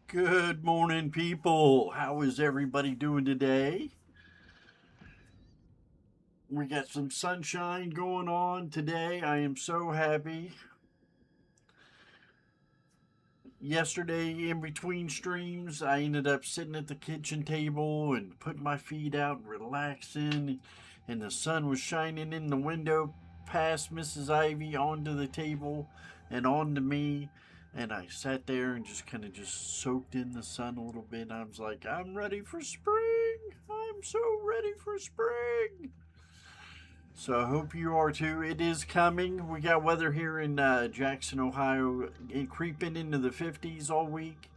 Good morning, people. How is everybody doing today? We got some sunshine going on today. I am so happy. Yesterday, in between streams, I ended up sitting at the kitchen table and putting my feet out and relaxing. And the sun was shining in the window past Mrs. Ivy onto the table and onto me. And I sat there and just kind of just soaked in the sun a little bit. I was like, I'm ready for spring. I'm so ready for spring. So I hope you are too. It is coming. We got weather here in Jackson, Ohio, creeping into the 50s all week.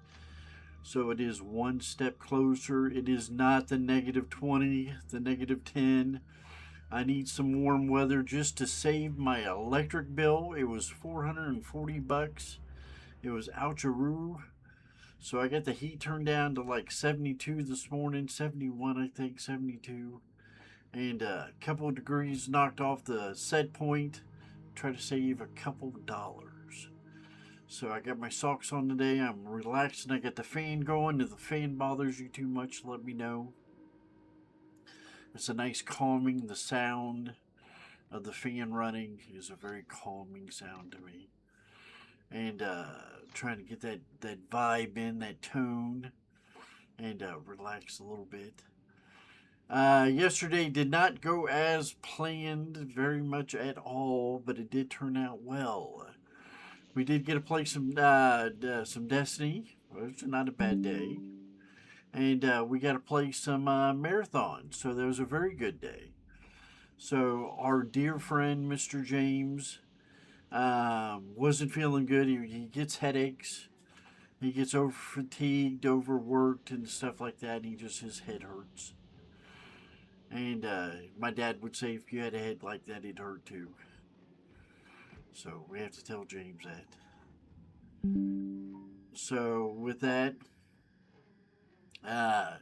So it is one step closer. It is not the negative 20, the negative 10. I need some warm weather just to save my electric bill. It was 440 bucks. It was oucharoo. So I got the heat turned down to like 72 this morning, 71 I think, 72, and a couple of degrees knocked off the set point. Try to save a couple of dollars. So I got my socks on today. I'm relaxing. I got the fan going. If the fan bothers you too much, let me know. It's a nice calming. The sound of the fan running is a very calming sound to me. And trying to get that vibe in, that tone, and relax a little bit. Yesterday did not go as planned very much at all, but it did turn out well. We did get to play some Destiny. It was not a bad day, and we got to play some marathon. So that was a very good day. So our dear friend Mr. James wasn't feeling good. He gets headaches. He gets over fatigued, overworked, and stuff like that. And his head hurts. And my dad would say if you had a head like that, it hurt too. So we have to tell James that. So with that, uh,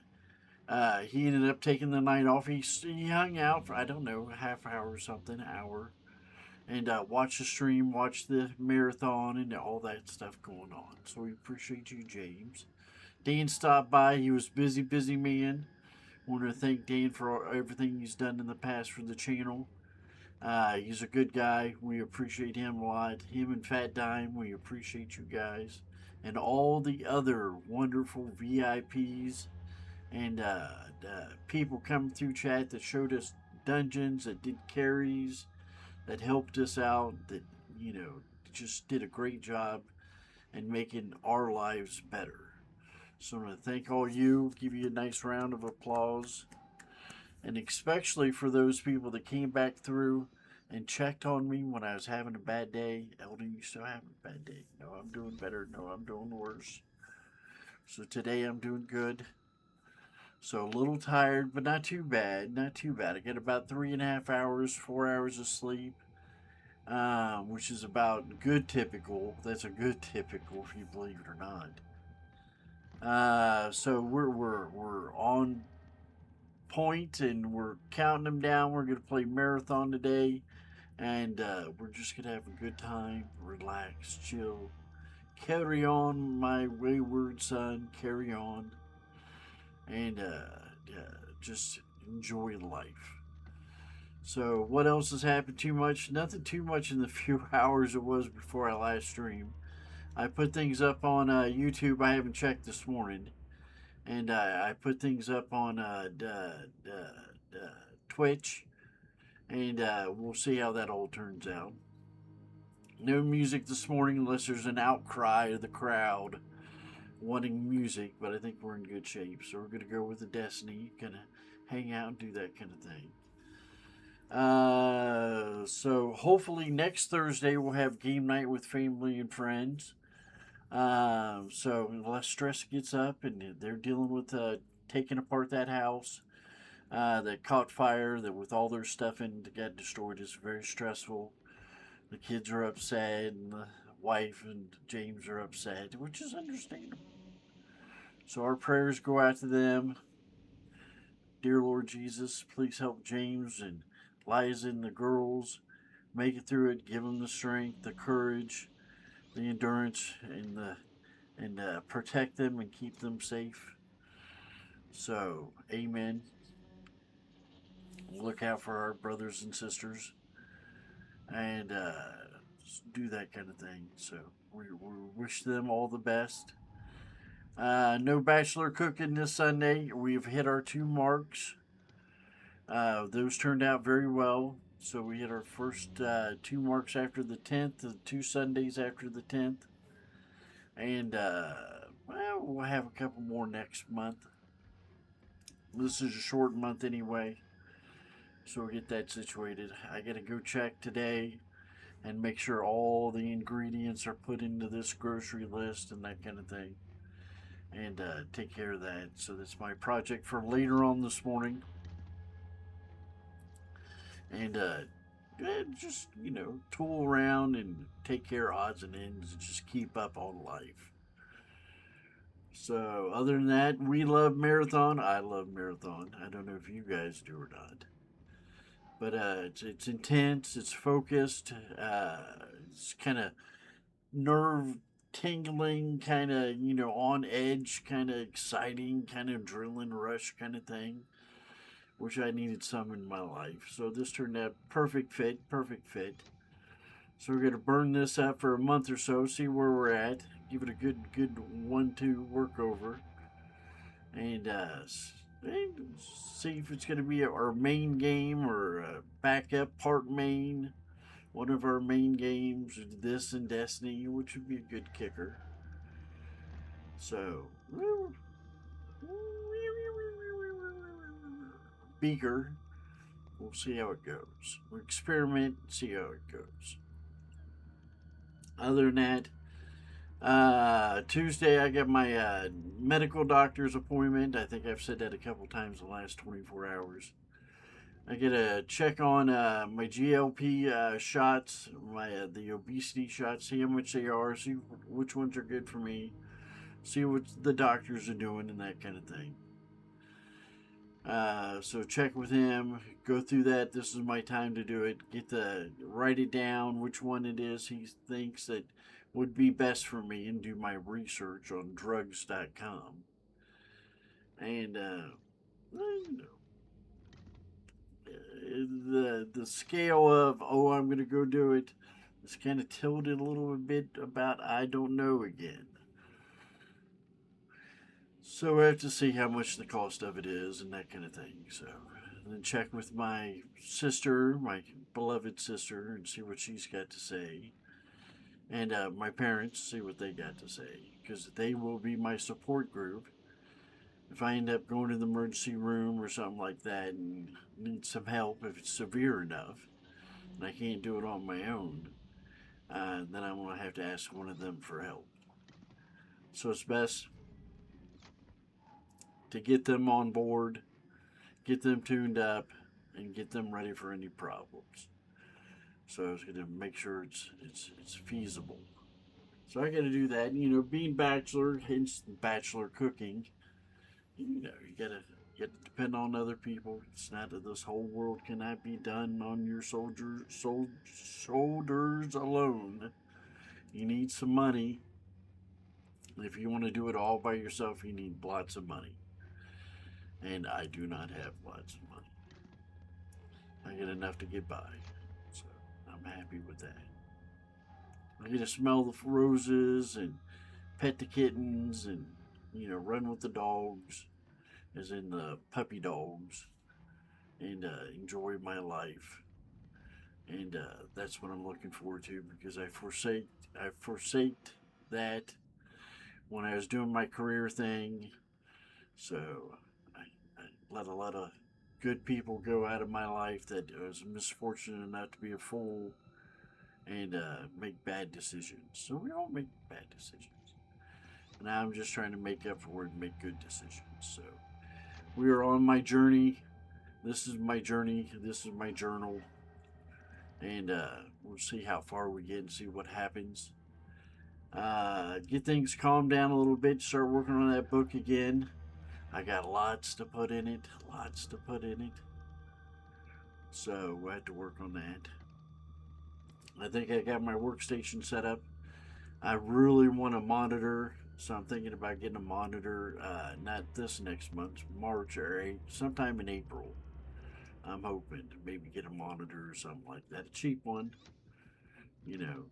he ended up taking the night off. He hung out for, I don't know, a half hour or something, an hour, and watched the stream, watched the marathon, and all that stuff going on. So we appreciate you, James. Dan stopped by. He was busy, busy man. Want to thank Dan for everything he's done in the past for the channel. He's a good guy. We appreciate him a lot. Him and Fat Dime, we appreciate you guys. And all the other wonderful VIPs and people coming through chat that showed us dungeons, that did carries, that helped us out, that, you know, just did a great job in making our lives better. So I want to thank all you, give you a nice round of applause, and especially for those people that came back through and checked on me when I was having a bad day. Eldon, you still having a bad day? No, I'm doing better. No, I'm doing worse. So today I'm doing good. So a little tired, but not too bad. Not too bad. I get about 3.5 hours, 4 hours of sleep, which is about good typical. That's a good typical, if you believe it or not. So we're on point, and we're counting them down. We're gonna play marathon today, and we're just gonna have a good time, relax, chill, carry on, my wayward son, carry on, and just enjoy life. So what else has happened too much? Nothing too much in the few hours it was before I last streamed. I put things up on YouTube. I haven't checked this morning, and I put things up on Twitch, and we'll see how that all turns out. No music this morning unless there's an outcry of the crowd wanting music, but I think we're in good shape. So we're going to go with the Destiny, kind of hang out and do that kind of thing. So hopefully next Thursday we'll have game night with family and friends. So less stress gets up, and they're dealing with taking apart that house that caught fire, that with all their stuff in it got destroyed. Is very stressful. The kids are upset, and the wife and James are upset, which is understandable. So our prayers go out to them. Dear Lord Jesus, please help James and Liza and the girls make it through it. Give them the strength, the courage, the endurance, and the and protect them and keep them safe. So, amen. Look out for our brothers and sisters and do that kind of thing. So, we wish them all the best. No bachelor cooking this Sunday. We've hit our 2 marks. Those turned out very well. So we hit our first 2 marks after the 10th, the 2 Sundays after the 10th. And, well, we'll have a couple more next month. This is a short month anyway. So we'll get that situated. I got to go check today and make sure all the ingredients are put into this grocery list and that kind of thing. And take care of that. So that's my project for later on this morning. And just, tool around and take care of odds and ends and just keep up on life. So, other than that, we love marathon. I love marathon. I don't know if you guys do or not. But it's intense, it's focused, it's kind of nerve tingling, kind of, on edge, kind of exciting, kind of adrenaline rush kind of thing, which I needed some in my life. So this turned out perfect fit, perfect fit. So we're going to burn this up for a month or so, see where we're at, give it a good 1-2 workover, and see if it's going to be our main game or a backup part main. One of our main games, this and Destiny, which would be a good kicker. So, Beaker, we'll see how it goes. We'll experiment, see how it goes. Other than that, Tuesday I got my medical doctor's appointment. I think I've said that a couple times in the last 24 hours. I get a check on my GLP shots, my the obesity shots, see how much they are, see which ones are good for me, see what the doctors are doing, and that kind of thing. So check with him, go through that. This is my time to do it. Write it down, which one it is he thinks that would be best for me, and do my research on drugs.com. And the scale of I'm going to go do it is kind of tilted a little bit about I don't know again. So I have to see how much the cost of it is and that kind of thing. So then check with my sister, my beloved sister, and see what she's got to say. And my parents, see what they got to say, because they will be my support group. If I end up going to the emergency room or something like that and need some help, if it's severe enough, and I can't do it on my own, then I'm going to have to ask one of them for help. So it's best to get them on board, get them tuned up, and get them ready for any problems. So I was going to make sure it's feasible. So I got to do that. Being bachelor, hence bachelor cooking. You gotta depend on other people. It's not that this whole world cannot be done on your shoulders alone. You need some money. If you want to do it all by yourself, you need lots of money. And I do not have lots of money. I get enough to get by. So I'm happy with that. I get to smell the roses and pet the kittens and, run with the dogs, as in the puppy dogs, and enjoy my life. And that's what I'm looking forward to, because I forsaked that when I was doing my career thing. So I let a lot of good people go out of my life that was misfortunate enough to be a fool and make bad decisions. So we all make bad decisions. And I'm just trying to make up for it and make good decisions. So we are on my journey. This is my journey. This is my journal. And we'll see how far we get and see what happens. Get things calmed down a little bit. Start working on that book again. I got lots to put in it. Lots to put in it. So we'll have to work on that. I think I got my workstation set up. I really want a monitor So I'm thinking about getting a monitor, not this next month, March or sometime in April. I'm hoping to maybe get a monitor or something like that, a cheap one,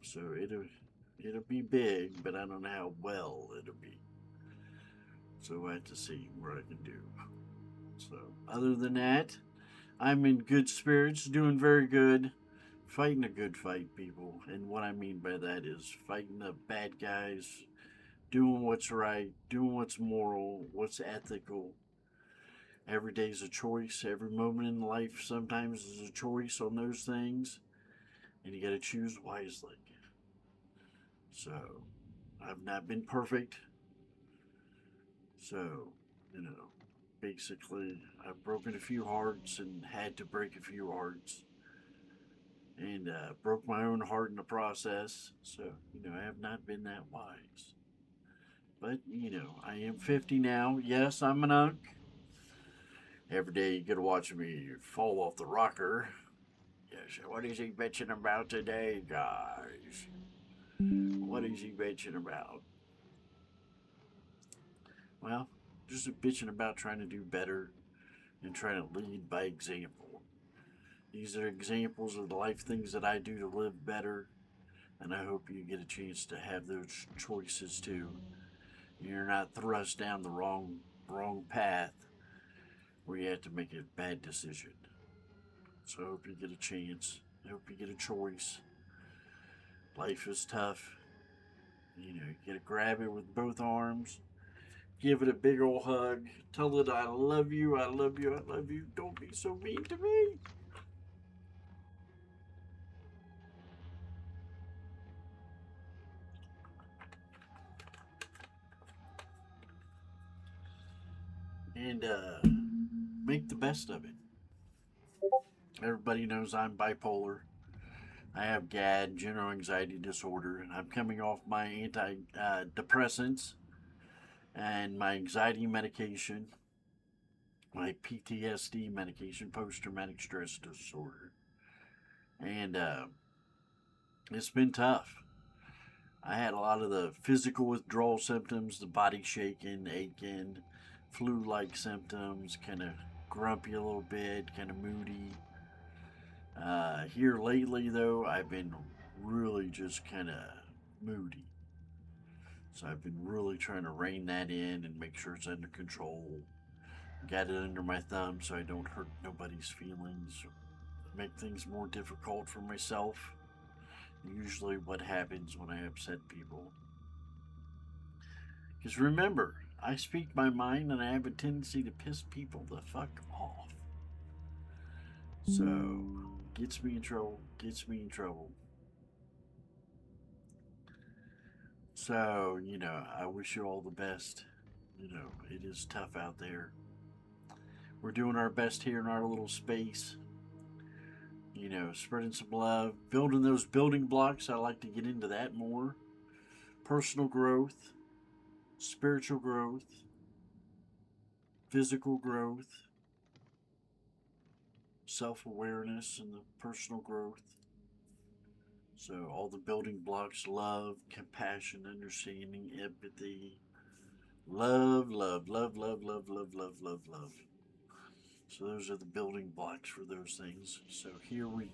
So it'll be big, but I don't know how well it'll be. So I have to see what I can do. So other than that, I'm in good spirits, doing very good, fighting a good fight, people. And what I mean by that is fighting the bad guys, doing what's right, doing what's moral, what's ethical. Every day's a choice. Every moment in life sometimes is a choice on those things, and you got to choose wisely. So, I've not been perfect. So, you know, basically, I've broken a few hearts and had to break a few hearts, and broke my own heart in the process. So, I have not been that wise. But, I am 50 now. Yes, I'm an unk. Every day you get to watch me fall off the rocker. Yes, what is he bitching about today, guys? What is he bitching about? Well, just bitching about trying to do better and trying to lead by example. These are examples of the life things that I do to live better, and I hope you get a chance to have those choices too. You're not thrust down the wrong path where you have to make a bad decision. So I hope you get a chance. I hope you get a choice. Life is tough. You gotta grab it with both arms, give it a big old hug, tell it I love you, I love you, I love you. Don't be so mean to me. And make the best of it. Everybody knows I'm bipolar. I have GAD, general anxiety disorder, and I'm coming off my antidepressants and my anxiety medication, my PTSD medication, post traumatic stress disorder. And it's been tough. I had a lot of the physical withdrawal symptoms, the body shaking, aching, flu like symptoms, kind of grumpy a little bit, kind of moody. Here lately, though, I've been really just kind of moody. So I've been really trying to rein that in and make sure it's under control. Got it under my thumb so I don't hurt nobody's feelings, make things more difficult for myself. Usually, what happens when I upset people. Because remember, I speak my mind and I have a tendency to piss people the fuck off. So, gets me in trouble, gets me in trouble. So, I wish you all the best. It is tough out there. We're doing our best here in our little space. Spreading some love, building those building blocks. I like to get into that more. Personal growth, spiritual growth, physical growth, self awareness, and the personal growth. So, all the building blocks: love, compassion, understanding, empathy, love, love, love, love, love, love, love, love, love. So, those are the building blocks for those things. So, here we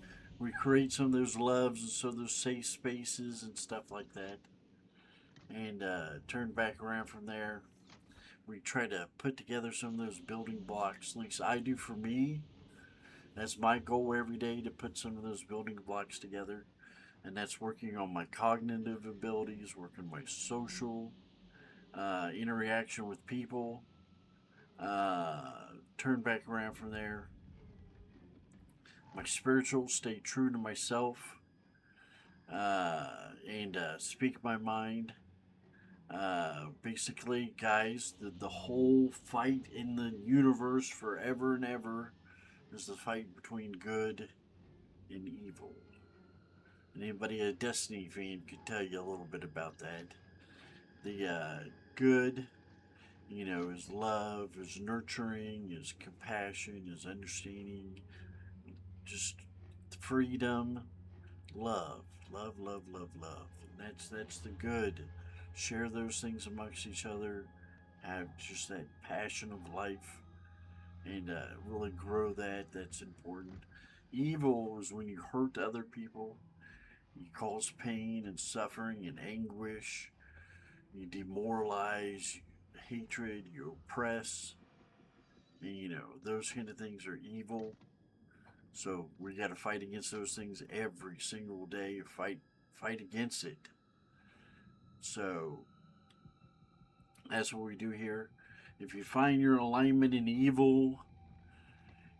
create some of those loves and so those safe spaces and stuff like that. And turn back around from there. We try to put together some of those building blocks, at least I do for me. That's my goal every day, to put some of those building blocks together. And that's working on my cognitive abilities, working my social interaction with people. Turn back around from there. My spiritual, stay true to myself, and speak my mind. Basically, guys, the whole fight in the universe forever and ever is the fight between good and evil. And anybody a Destiny fan could tell you a little bit about that. The good, is love, is nurturing, is compassion, is understanding, just freedom, love, love, love, love, love. And that's the good. share those things amongst each other, have just that passion of life, and really grow that. That's important. Evil is when you hurt other people, you cause pain and suffering and anguish, you demoralize, hatred, you oppress, and those kind of things are evil. So we got to fight against those things every single day. Fight against it. So that's what we do here. If you find your alignment in evil,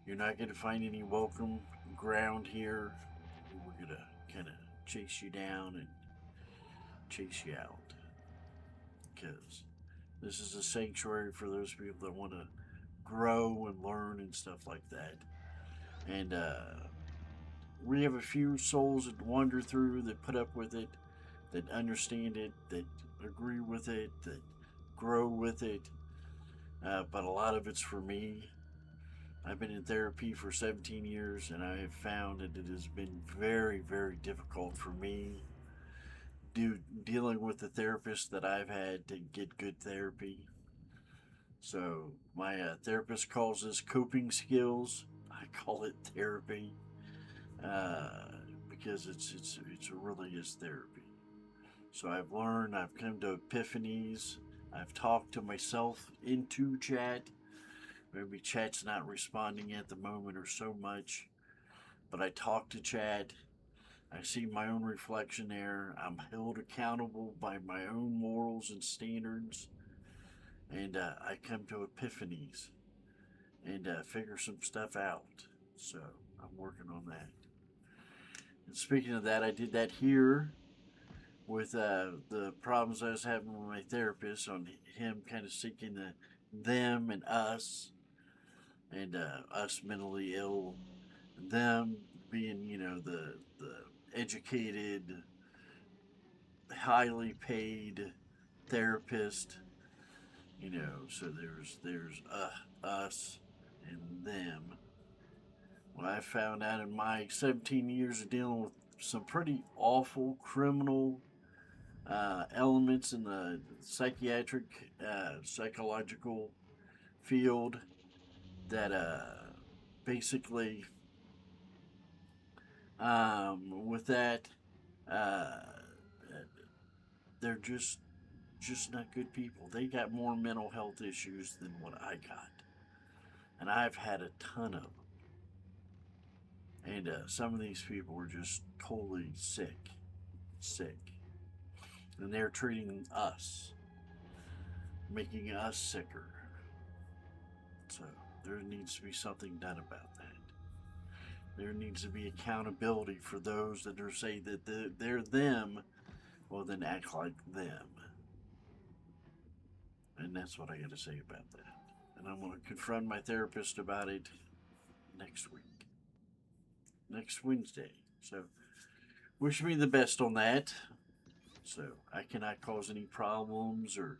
you're not going to find any welcome ground here. We're going to kind of chase you down and chase you out. Because this is a sanctuary for those people that want to grow and learn and stuff like that. And we have a few souls that wander through, that put up with it, that understand it, that agree with it, that grow with it. But a lot of it's for me. I've been in therapy for 17 years, and I have found that it has been very, very difficult for me dealing with the therapist that I've had to get good therapy. So my therapist calls this coping skills. I call it therapy because it really is therapy. So I've learned. I've come to epiphanies. I've talked to myself into chat. Maybe chat's not responding at the moment or so much, but I talk to chat. I see my own reflection there. I'm held accountable by my own morals and standards, and I come to epiphanies and figure some stuff out. So I'm working on that. And speaking of that, I did that here with the problems I was having with my therapist, on him kind of seeking the them and us, and us mentally ill, them being the educated, highly paid therapist. So there's us and them. Well, I found out in my 17 years of dealing with some pretty awful criminal elements in the psychiatric, psychological field, that basically, with that, uh, they're just not good people. They got more mental health issues than what I got, and I've had a ton of them. And some of these people were just totally sick, and they're treating us, making us sicker. So there needs to be something done about that. There needs to be accountability for those that are say that they're them, well then act like them. And that's what I got to say about that. And I'm going to confront my therapist about it next week, next Wednesday. So wish me the best on that. So I cannot cause any problems or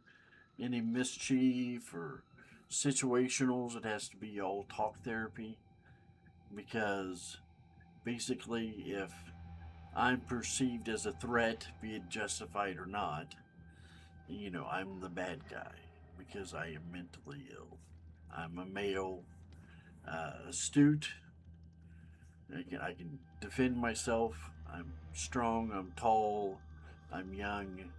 any mischief or situationals. It has to be all talk therapy, because basically, if I'm perceived as a threat, be it justified or not, I'm the bad guy because I am mentally ill. I'm a male, astute. I can defend myself. I'm strong. I'm tall. I'm young.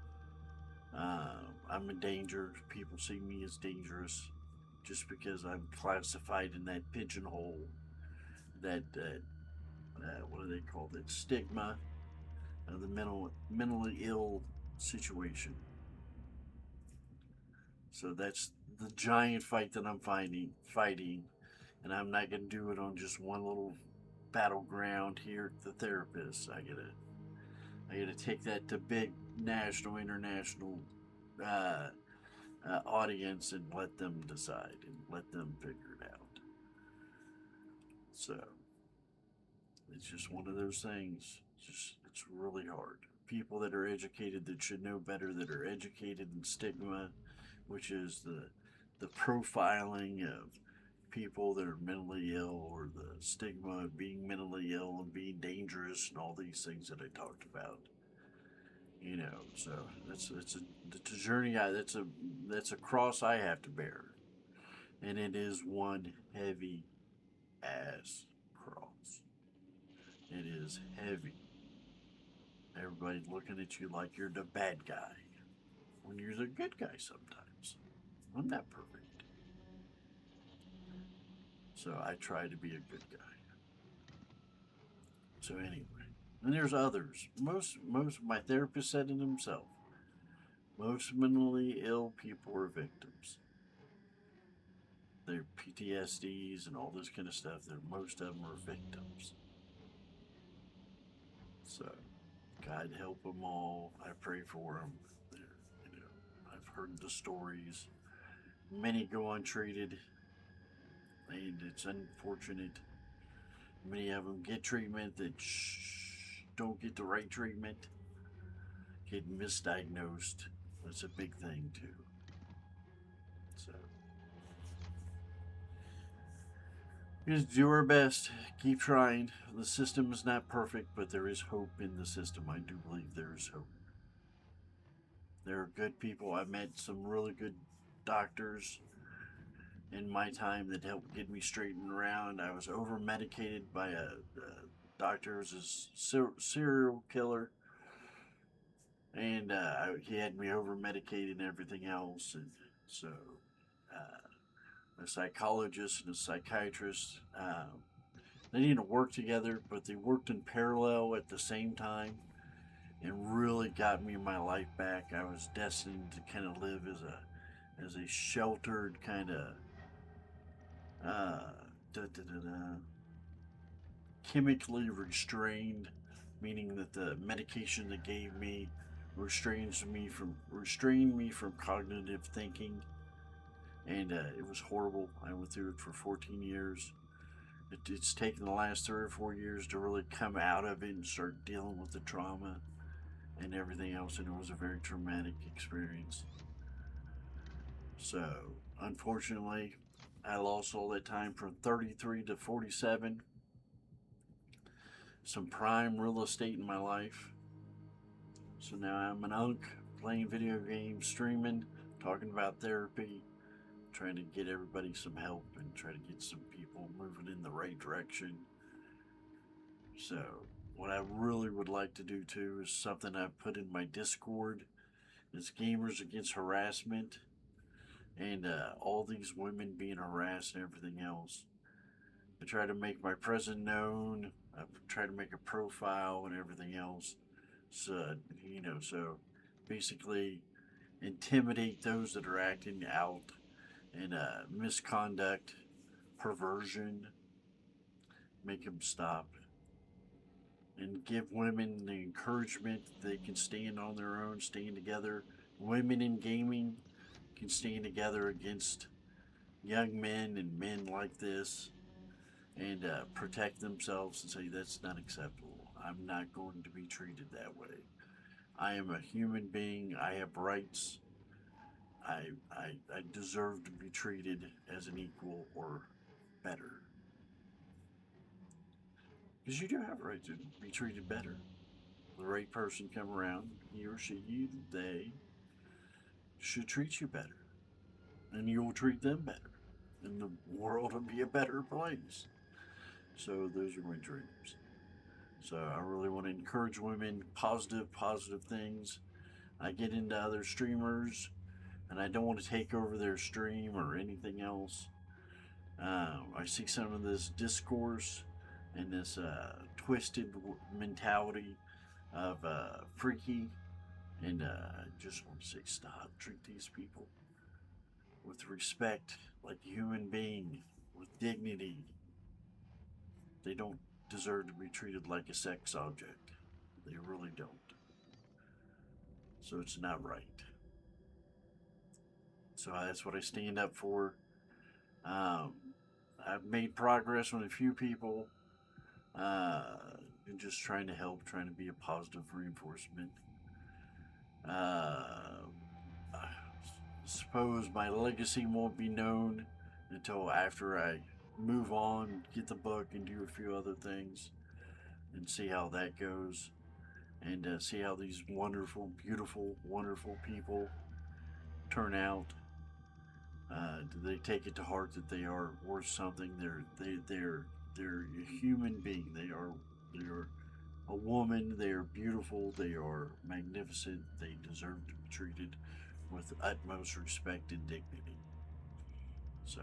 I'm a danger. People see me as dangerous just because I'm classified in that pigeonhole, that what do they call it? Stigma of the mentally ill situation. So that's the giant fight that I'm fighting, and I'm not gonna do it on just one little battleground here at the therapist. I gotta take that to big national, international uh, audience, and let them decide and let them figure it out. So it's just one of those things. It's really hard. People that are educated, that should know better, that are educated in stigma, which is the profiling of people that are mentally ill, or the stigma of being mentally ill and being dangerous, and all these things that I talked about. So that's a journey. That's a cross I have to bear, and it is one heavy ass cross. It is heavy. Everybody's looking at you like you're the bad guy when you're the good guy sometimes. I'm not perfect. So I try to be a good guy. So anyway, and there's others. Most my therapist said it himself. Most mentally ill people are victims. Their PTSDs and all this kind of stuff. Most of them are victims. So God help them all. I pray for them. I've heard the stories. Many go untreated, and it's unfortunate. Many of them get treatment that don't get the right treatment, get misdiagnosed. That's a big thing too. So we just do our best, keep trying. The system is not perfect, but there is hope in the system. I do believe there is hope. There are good people. I met some really good doctors in my time that helped get me straightened around. I was over medicated by a doctor who was a serial killer, and he had me over medicated and everything else. And so, a psychologist and a psychiatrist, they didn't work together, but they worked in parallel at the same time, and really got me my life back. I was destined to kind of live as a sheltered kind of uh, da, da, da, da, chemically restrained, meaning that the medication they gave me restrained me from cognitive thinking, and it was horrible. I went through it for 14 years. It's taken the last 3 or 4 years to really come out of it and start dealing with the trauma and everything else, and it was a very traumatic experience. So, unfortunately, I lost all that time from 33 to 47. Some prime real estate in my life. So now I'm an unk, playing video games, streaming, talking about therapy, trying to get everybody some help and try to get some people moving in the right direction. So, what I really would like to do too is something I've put in my Discord is Gamers Against Harassment, and all these women being harassed and everything else. I try to make my presence known. I try to make a profile and everything else. So, so basically intimidate those that are acting out in misconduct, perversion, make them stop, and give women the encouragement they can stand on their own, stand together. Women in gaming can stand together against young men and men like this, and protect themselves and say that's not acceptable. I'm not going to be treated that way. I am a human being. I have rights. I deserve to be treated as an equal or better. Because you do have a right to be treated better. The right person come around, he or she, they should treat you better. And you'll treat them better. And the world will be a better place. So those are my dreams. So I really want to encourage women, positive things. I get into other streamers, and I don't want to take over their stream or anything else. I see some of this discourse and this twisted mentality of freaky, and I just want to say stop. Treat these people with respect, like a human being, with dignity. They don't deserve to be treated like a sex object. They really don't. So it's not right. So that's what I stand up for. Um, I've made progress on a few people, uh, and just trying to help, trying to be a positive reinforcement. I suppose my legacy won't be known until after I move on, get the book, and do a few other things, and see how that goes. and see how these wonderful, beautiful, wonderful people turn out. Do they take it to heart that they are worth something? They're a human being. They are a woman. They are beautiful. They are magnificent. They deserve to be treated with utmost respect and dignity. So,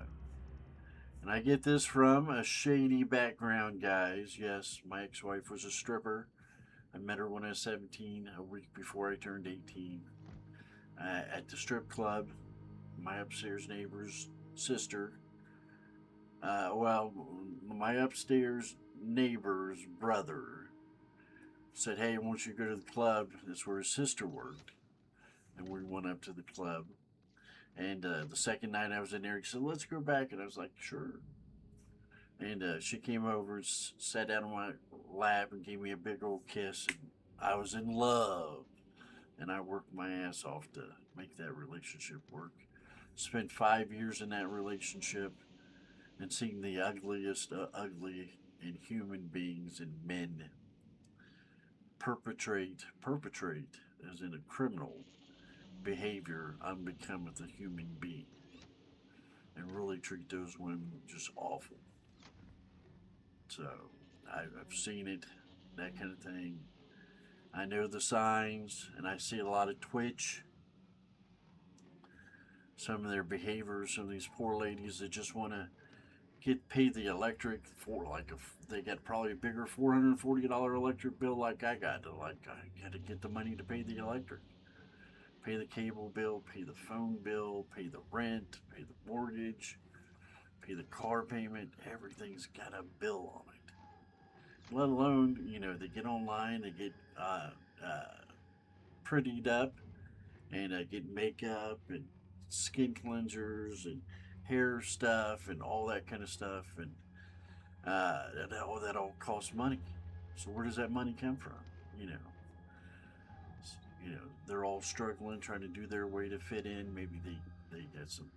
and I get this from a shady background, guys. Yes, my ex-wife was a stripper. I met her when I was 17, a week before I turned 18, at the strip club. My upstairs neighbor's sister. Well, my upstairs neighbor's brother said, "Hey, I want you to go to the club." That's where his sister worked, and we went up to the club. And the second night I was in there, he said, "Let's go back," and I was like, "Sure." And she came over, sat down on my lap, and gave me a big old kiss. And I was in love, and I worked my ass off to make that relationship work. Spent 5 years in that relationship and seen the ugliest ugly in human beings and men perpetrate as in a criminal behavior unbecoming a human being, and really treat those women just awful. So I've seen it, that kind of thing. I know the signs, and I see a lot of twitch. Some of their behaviors, some of these poor ladies that just want to get paid the electric for, like, if they got probably a bigger $440 electric bill like I got to, like, I got to get the money to pay the electric, pay the cable bill, pay the phone bill, pay the rent, pay the mortgage, pay the car payment. Everything's got a bill on it. Let alone, they get online, they get prettied up, and get makeup and skin cleansers and hair stuff and all that kind of stuff, and that all costs money. So where does that money come from? You know, they're all struggling, trying to do their way to fit in. Maybe they got some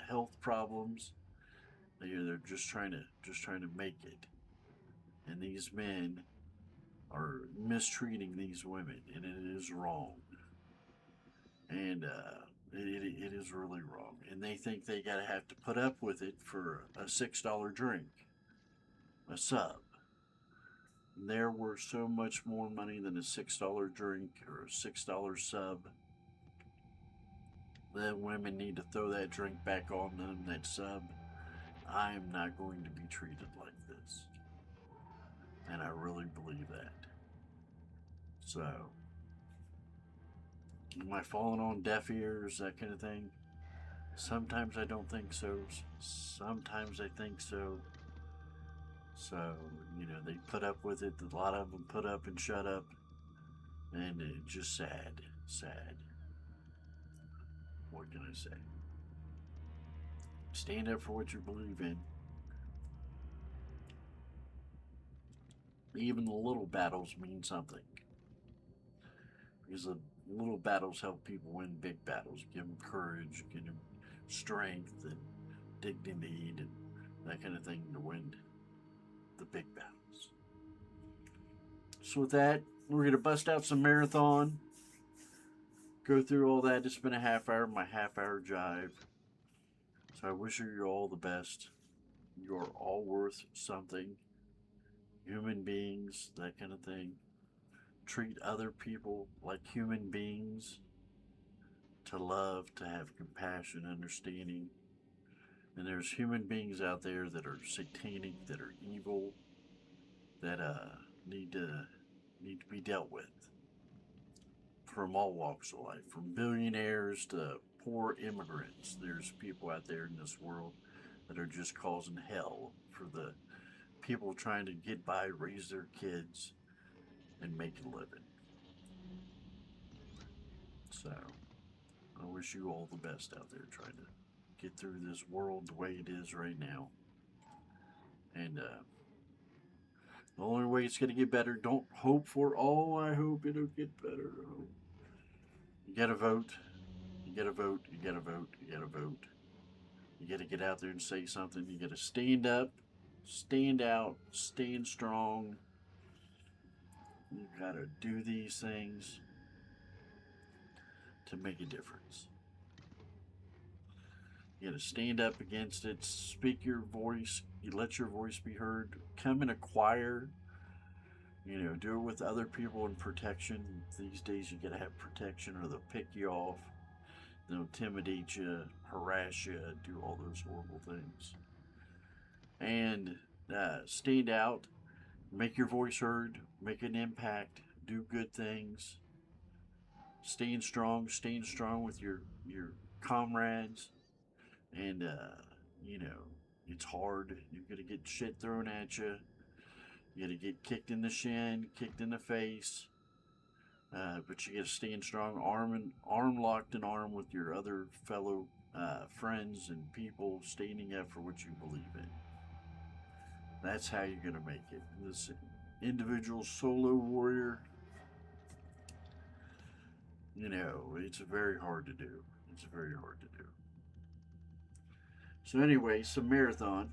health problems. They're just trying to make it, and these men are mistreating these women, and it is wrong. And it is really wrong. And they think they gotta have to put up with it for a $6 drink, a sub. They're worth so much more money than a $6 drink or a $6 sub. That women need to throw that drink back on them, that sub. I am not going to be treated like this. And I really believe that. So, am I falling on deaf ears, that kind of thing? Sometimes I don't think so. Sometimes I think so. So, they put up with it. A lot of them put up and shut up. And it's just sad. Sad. What can I say? Stand up for what you believe in. Even the little battles mean something. Because the little battles help people win big battles. Give them courage, give them strength and dignity and that kind of thing to win the big battles. So with that, we're going to bust out some marathon. Go through all that. It's been a half hour, my half hour jive. So I wish you all the best. You're all worth something. Human beings, that kind of thing. Treat other people like human beings. To love, to have compassion, understanding. And there's human beings out there that are satanic, that are evil, that need to be dealt with. From all walks of life, from billionaires to poor immigrants. There's people out there in this world that are just causing hell for the people trying to get by, raise their kids, and make a living. So, I wish you all the best out there trying to get through this world the way it is right now. And the only way it's going to get better, don't hope for, I hope it'll get better. You got to vote. You got to vote. You got to vote. You got to vote. You got to get out there and say something. You got to stand up, stand out, stand strong, You gotta do these things to make a difference. You gotta stand up against it, speak your voice, you let your voice be heard, come in a choir, do it with other people in protection. These days you gotta have protection or they'll pick you off, they'll intimidate you, harass you, do all those horrible things. And stand out, make your voice heard, make an impact, do good things, staying strong with your comrades, and you know it's hard. You're gonna get shit thrown at you. You gotta get kicked in the shin, kicked in the face, but you gotta stand strong, arm locked in arm with your other fellow friends and people, standing up for what you believe in. That's how you're gonna make it. This individual solo warrior, it's very hard to do. It's very hard to do. So anyway, some marathon.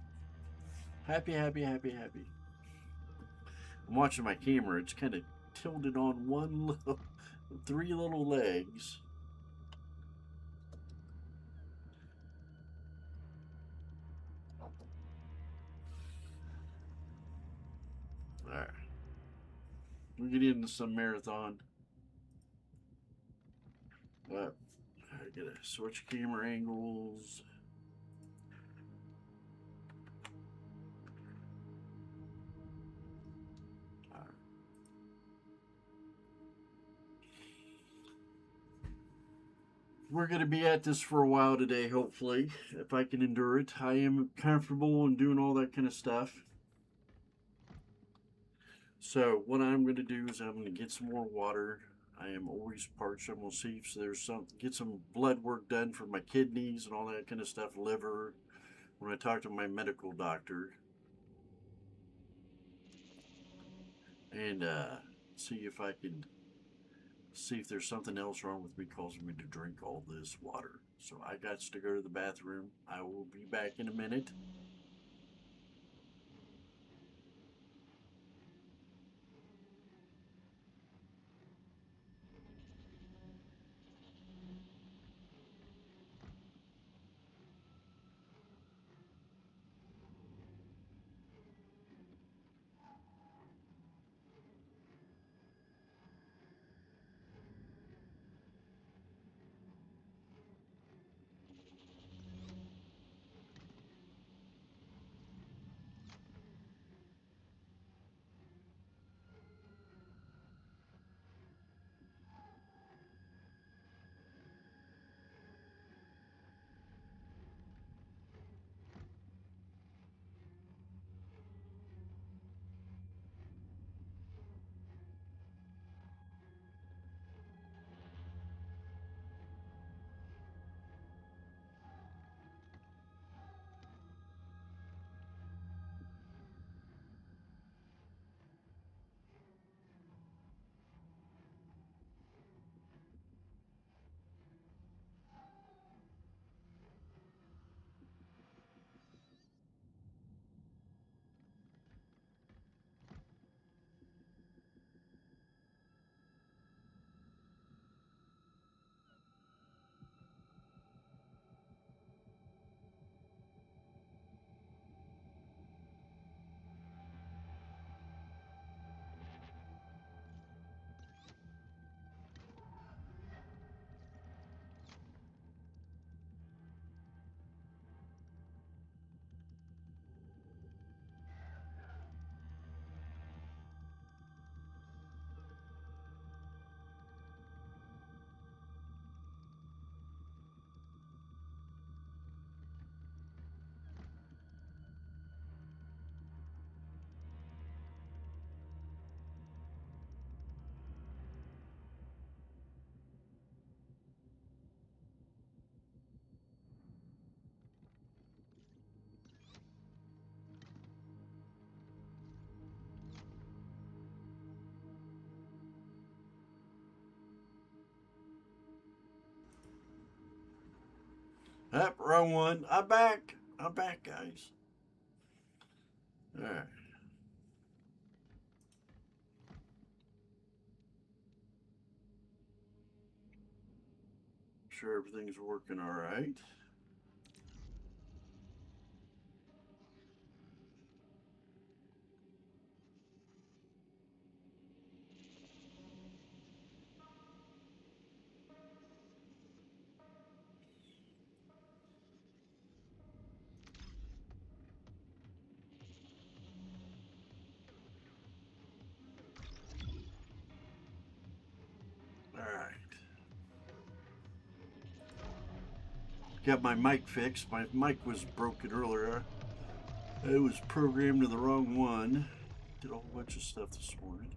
Happy, happy, happy, happy. I'm watching my camera. It's kind of tilted on three little legs. All right, we'll get into some marathon. But I gotta switch camera angles. We're going to be at this for a while today, hopefully, if I can endure it. I am comfortable in doing all that kind of stuff. So, what I'm going to do is I'm going to get some more water. I am always parched. I'm going to see if there's get some blood work done for my kidneys and all that kind of stuff, liver, when I talk to my medical doctor. And see if I can see if there's something else wrong with me causing me to drink all this water. So I got to go to the bathroom. I will be back in a minute. Up, wrong one. I'm back. I'm back, guys. All right. sure everything's working all right. All right. Got my mic fixed. My mic was broken earlier. It was programmed to the wrong one. Did a whole bunch of stuff this morning.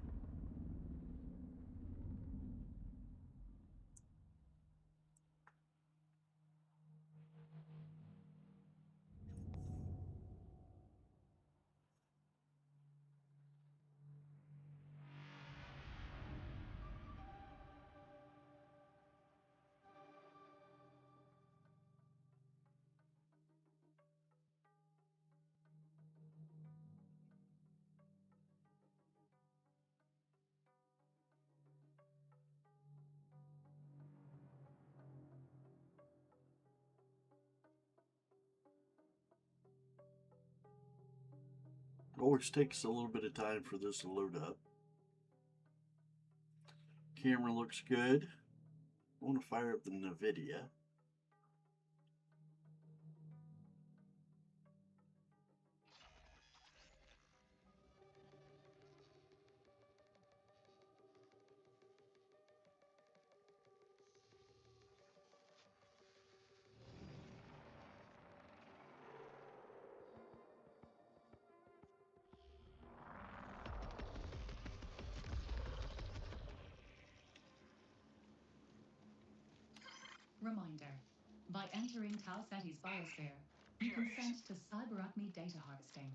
Always takes a little bit of time for this to load up. Camera looks good. I want to fire up the NVIDIA. Reminder. By entering Tau Ceti's biosphere, you consent to cyber-acme data harvesting.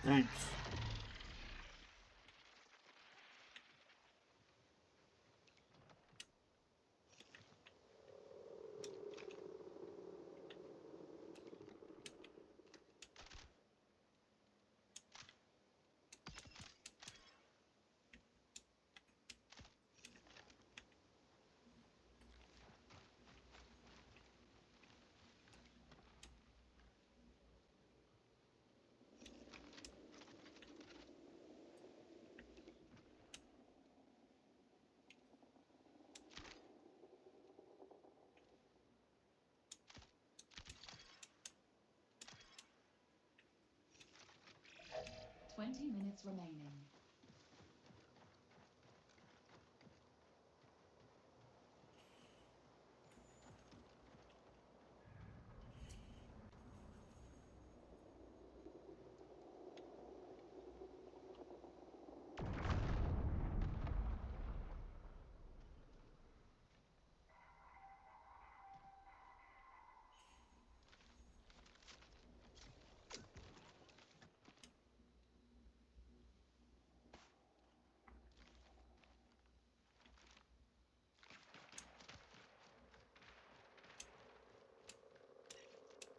Thanks. Twenty minutes remaining.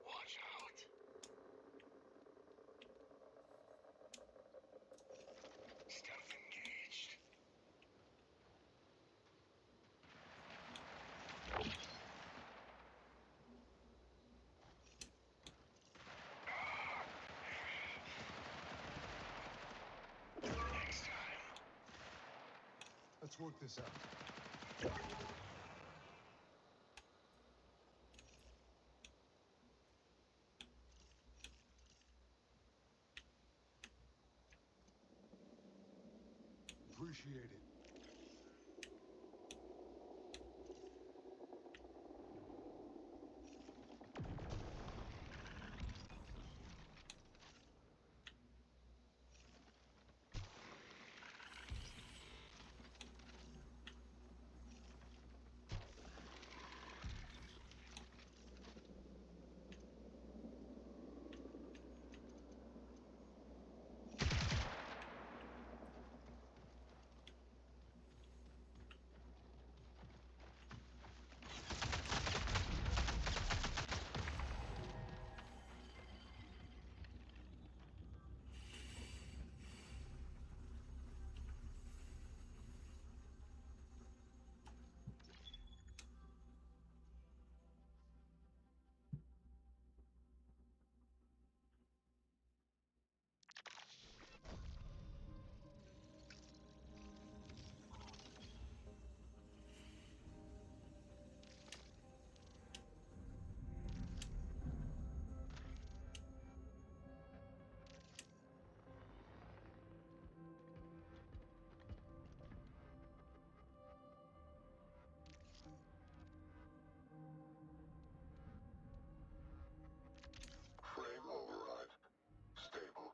Watch out. Stealth engaged. Next time. Let's work this out. Appreciate it. Frame override. Stable.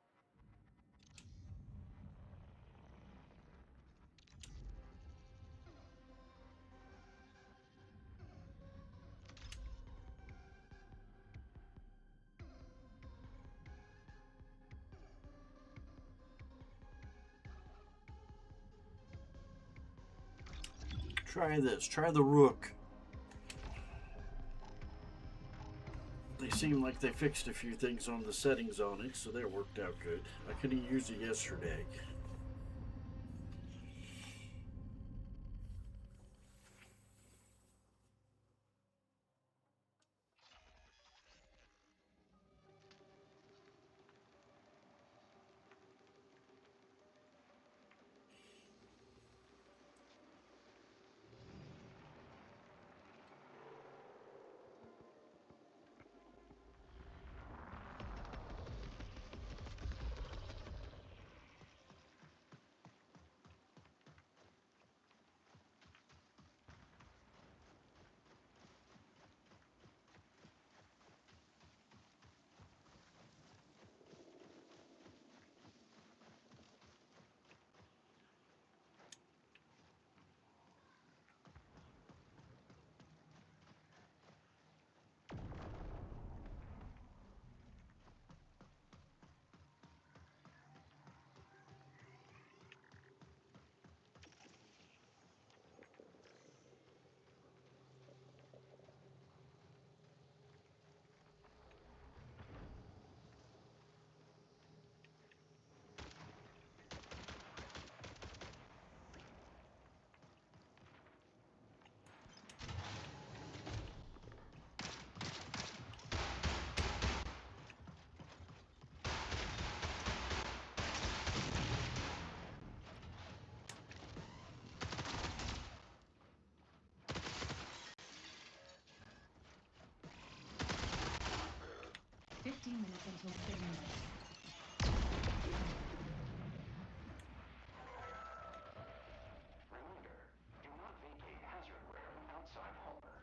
Try this. Try the Rook. They seem like they fixed a few things on the settings on it, so that worked out good. I couldn't use it yesterday. 15 minutes until signal. Reminder, do not vacate hazard room outside Homer.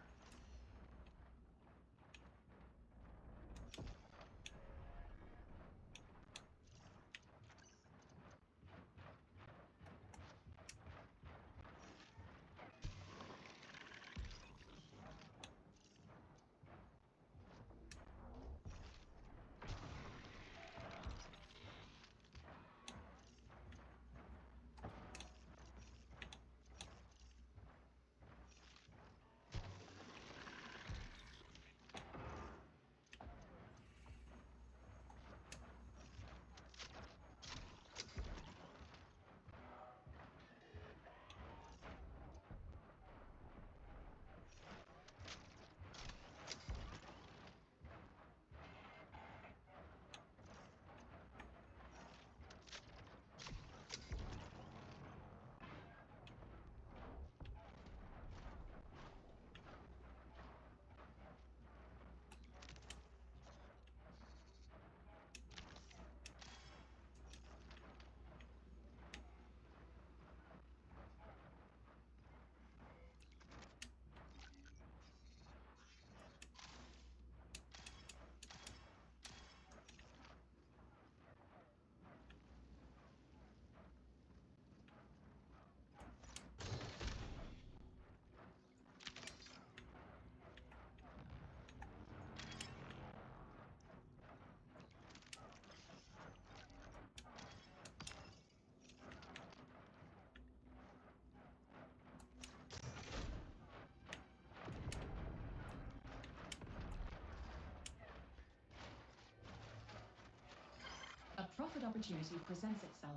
A profit opportunity presents itself.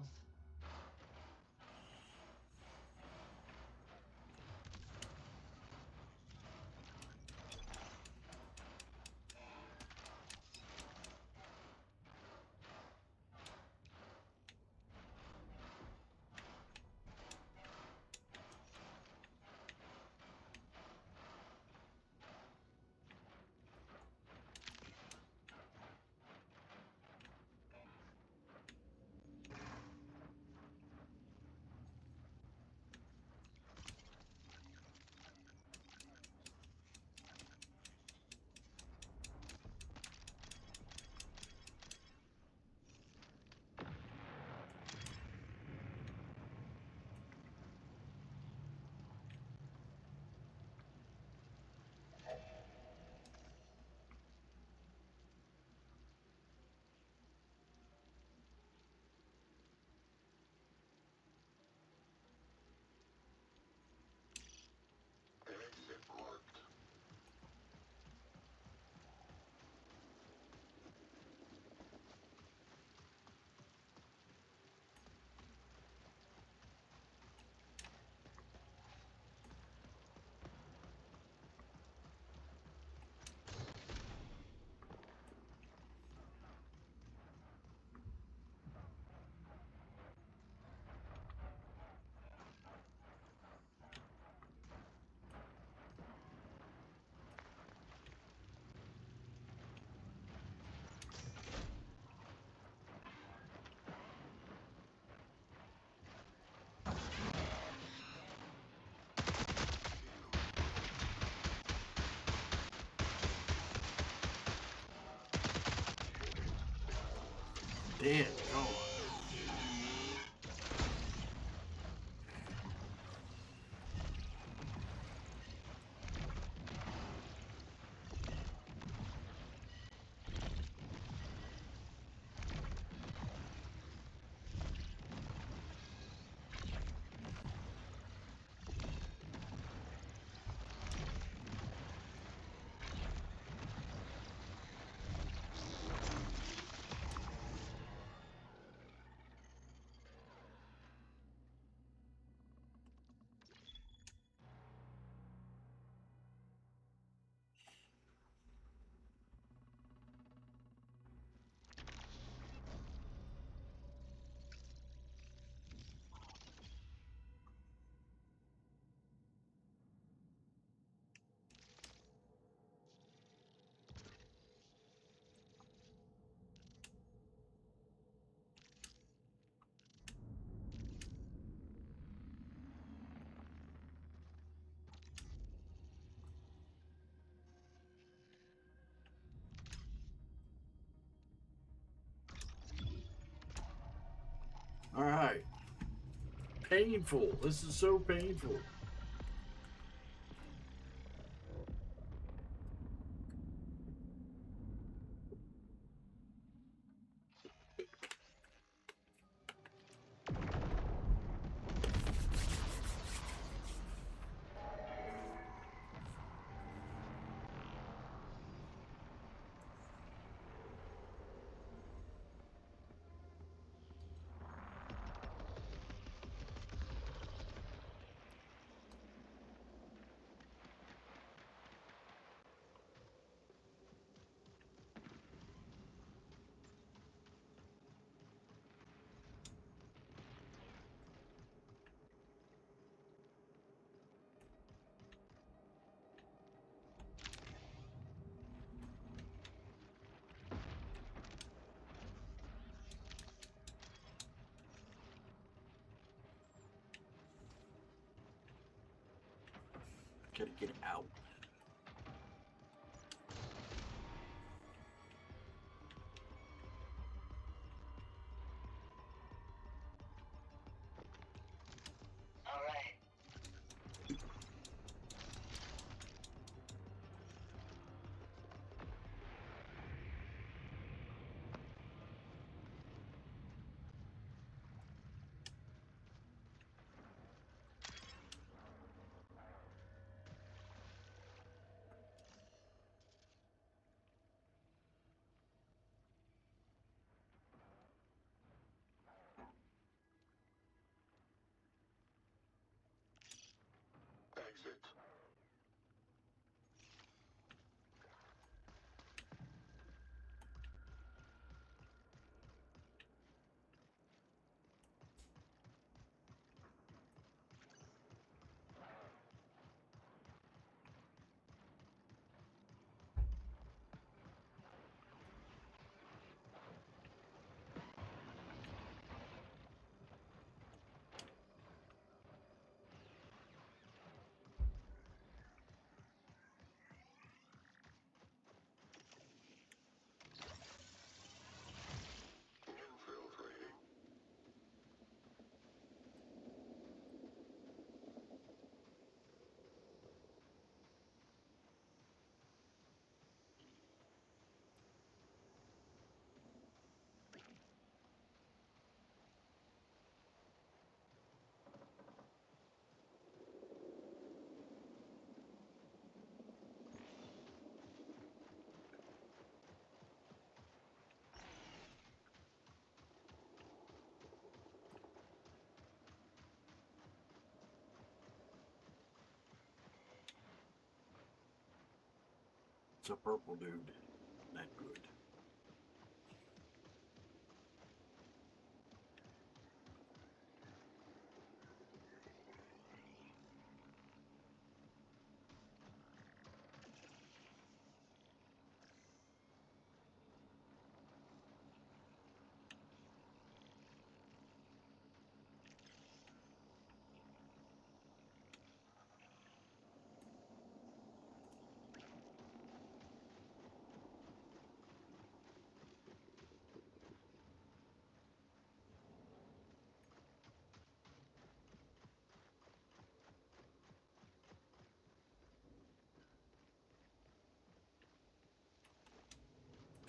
Exit marked. Dead, gone. why. Painful. This is so painful. Gotta get out. All right. Exit. Infiltrating. It's a purple dude. Not good.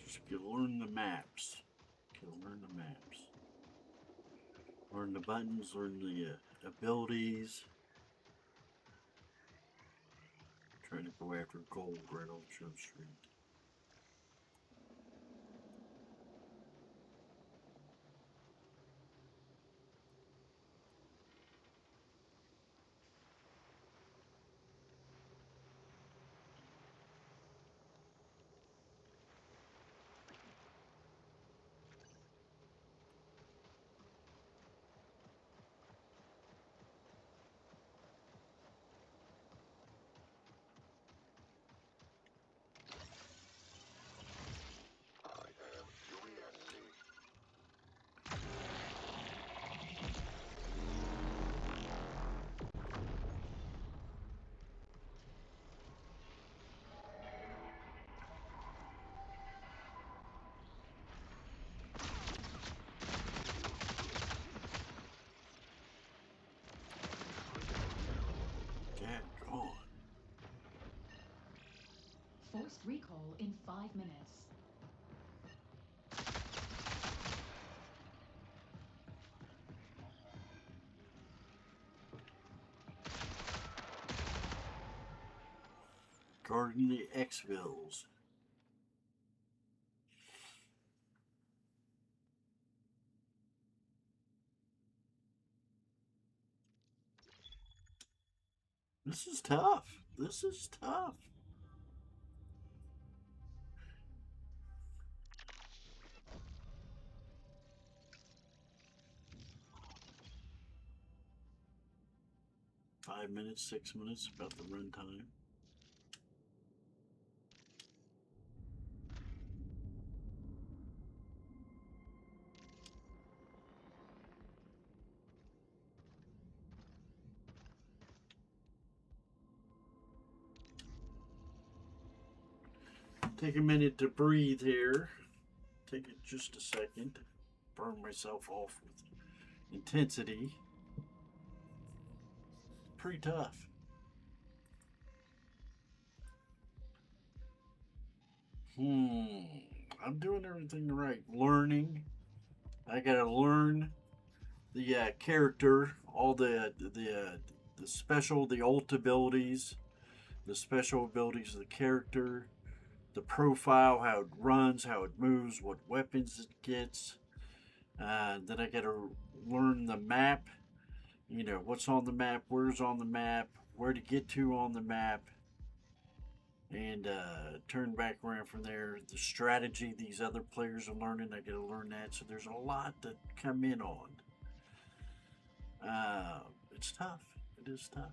Just gotta learn the maps. Gotta learn the maps. Learn the buttons, learn the abilities. Trying to go after gold right on Jump Street. Forced recall in 5 minutes. Guarding the X-Villes. This is tough. This is tough. Five minutes, 6 minutes, about the run time. Take a minute to breathe here. Take it just a second. Burn myself off with intensity. Pretty tough. I'm doing everything right. Learning. I gotta learn the character, all the special, the ult abilities, the special abilities of the character, the profile, how it runs, how it moves, what weapons it gets. Then I gotta learn the map. You know what's on the map, where's on the map, where to get to on the map, and turn back around from there. The strategy these other players are learning, I gotta learn that. So there's a lot to come in on. It's tough. It is tough.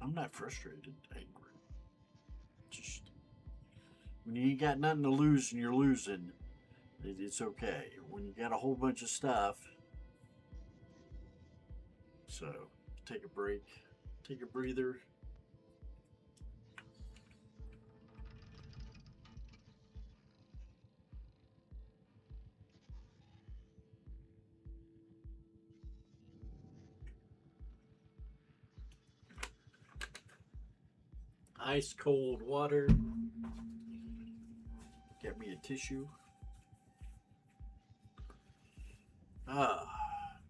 I'm not frustrated, angry. Just when you ain't got nothing to lose and you're losing, it's okay. When you got a whole bunch of stuff, so take a break, take a breather. Ice cold water. Get me a tissue.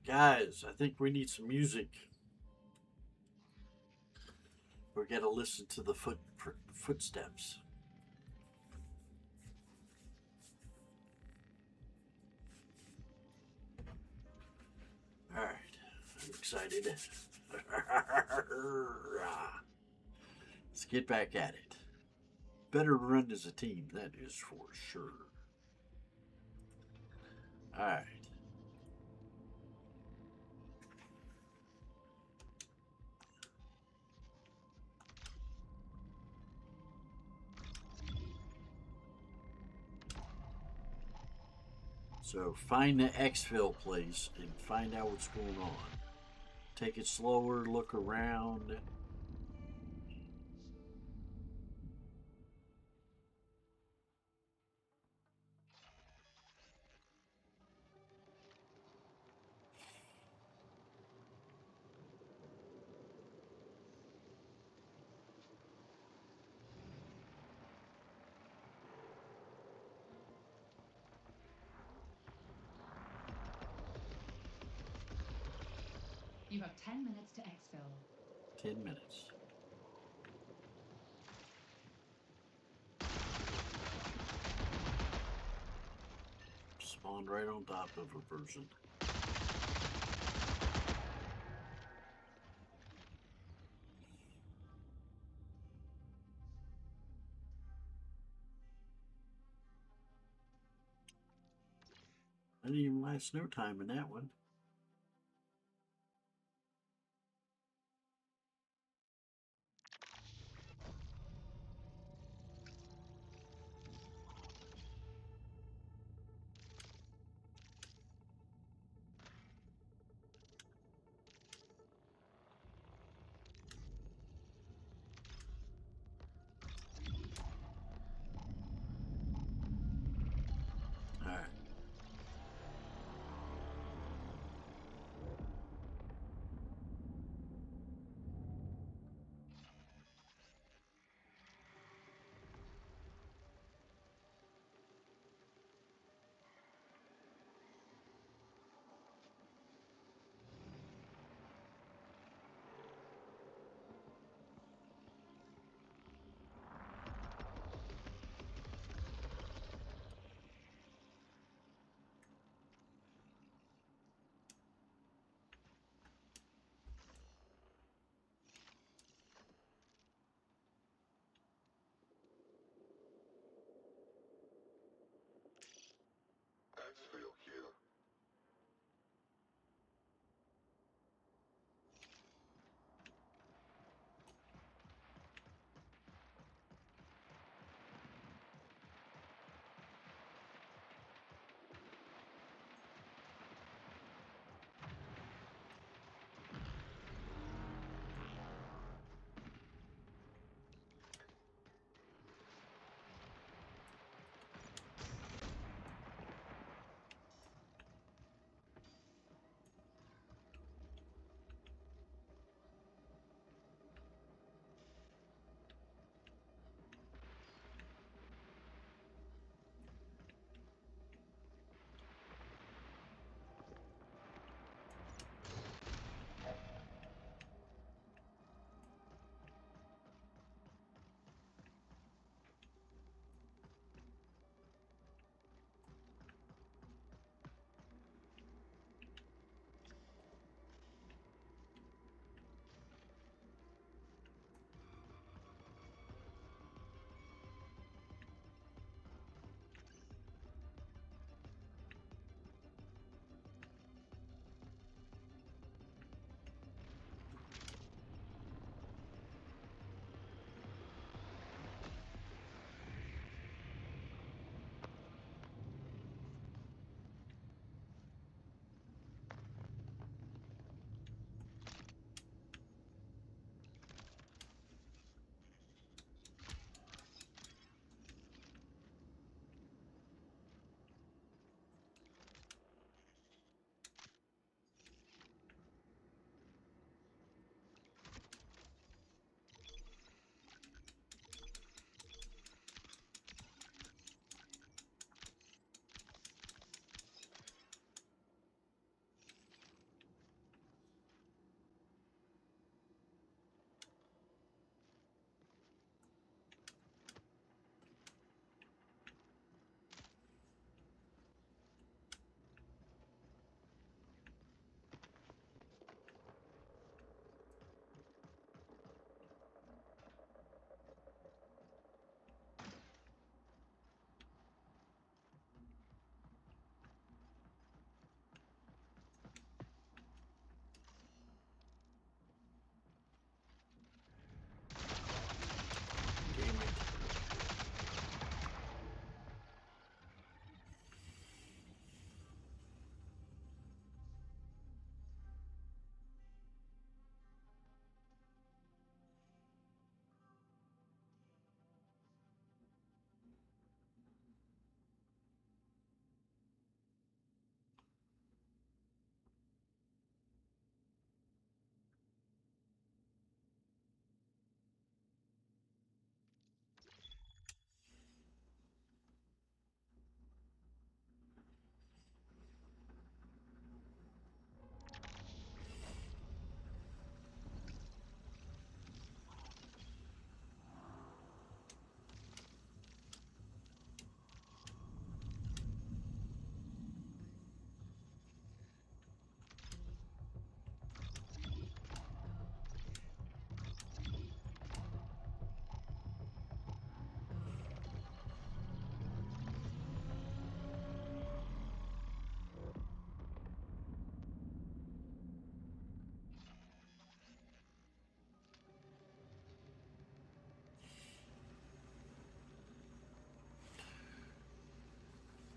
Guys, I think we need some music. We gotta listen to the footsteps. All right, I'm excited. Let's get back at it. Better run as a team, that is for sure. All right. So find the exfil place and find out what's going on. Take it slower, look around. You have 10 minutes to exfil. 10 minutes. Spawned right on top of a person. I didn't even last no time in that one. All right. Exfil here. Damn it.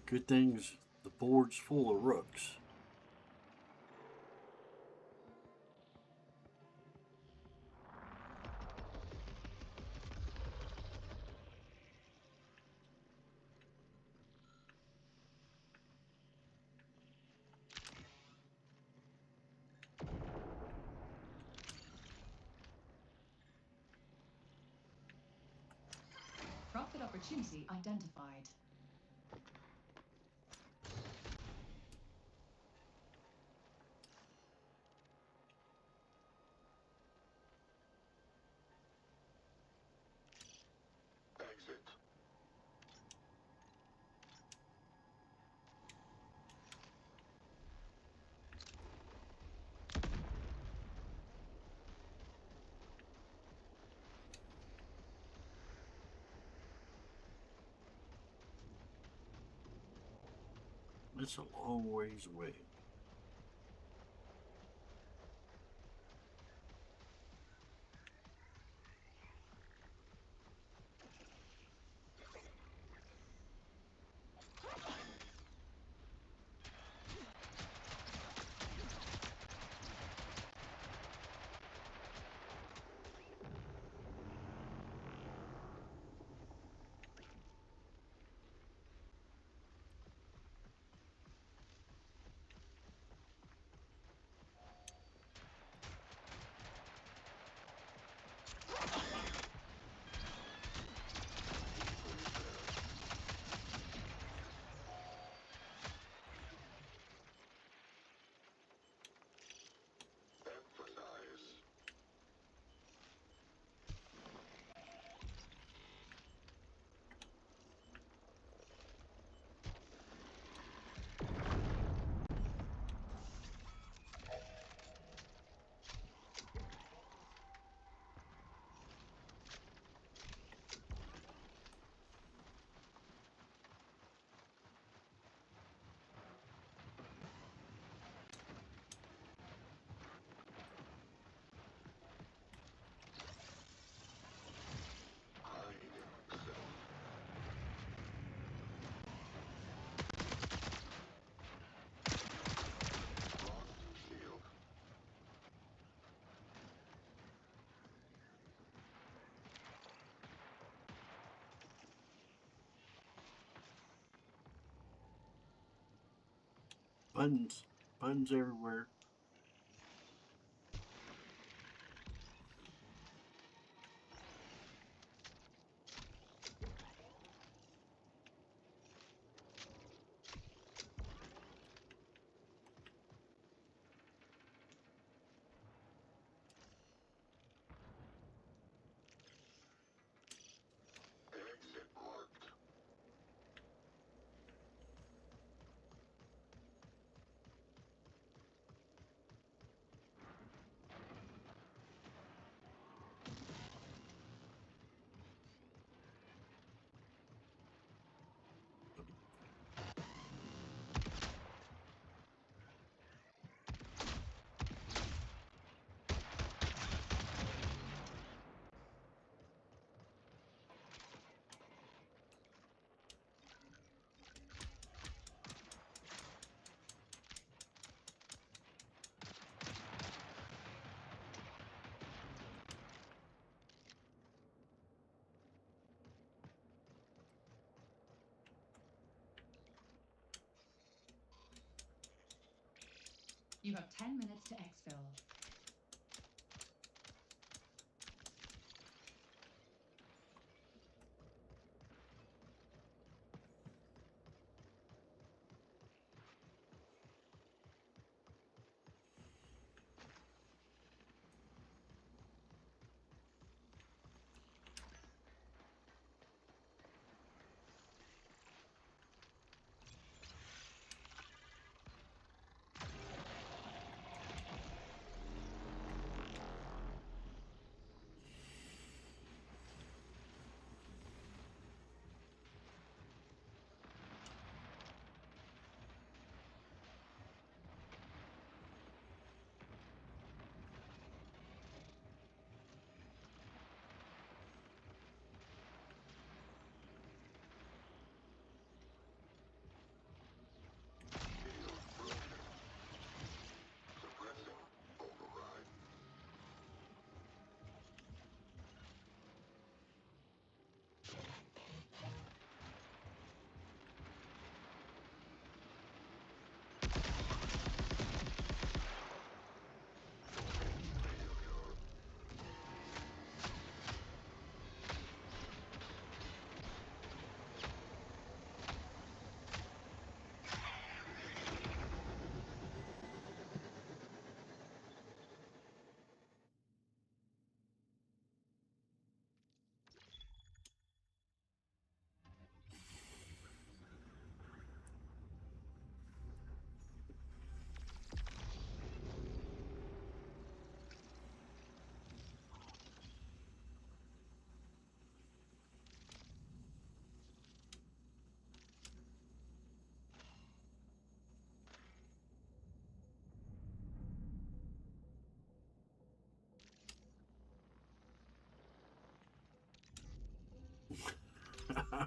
Good things the board's full of rooks. Profit opportunity identified. Exit. It's a long ways away. Emphasize. Hide himself. Locked shield. Buttons. Buttons everywhere. Exit marked. You have 10 minutes to exfil.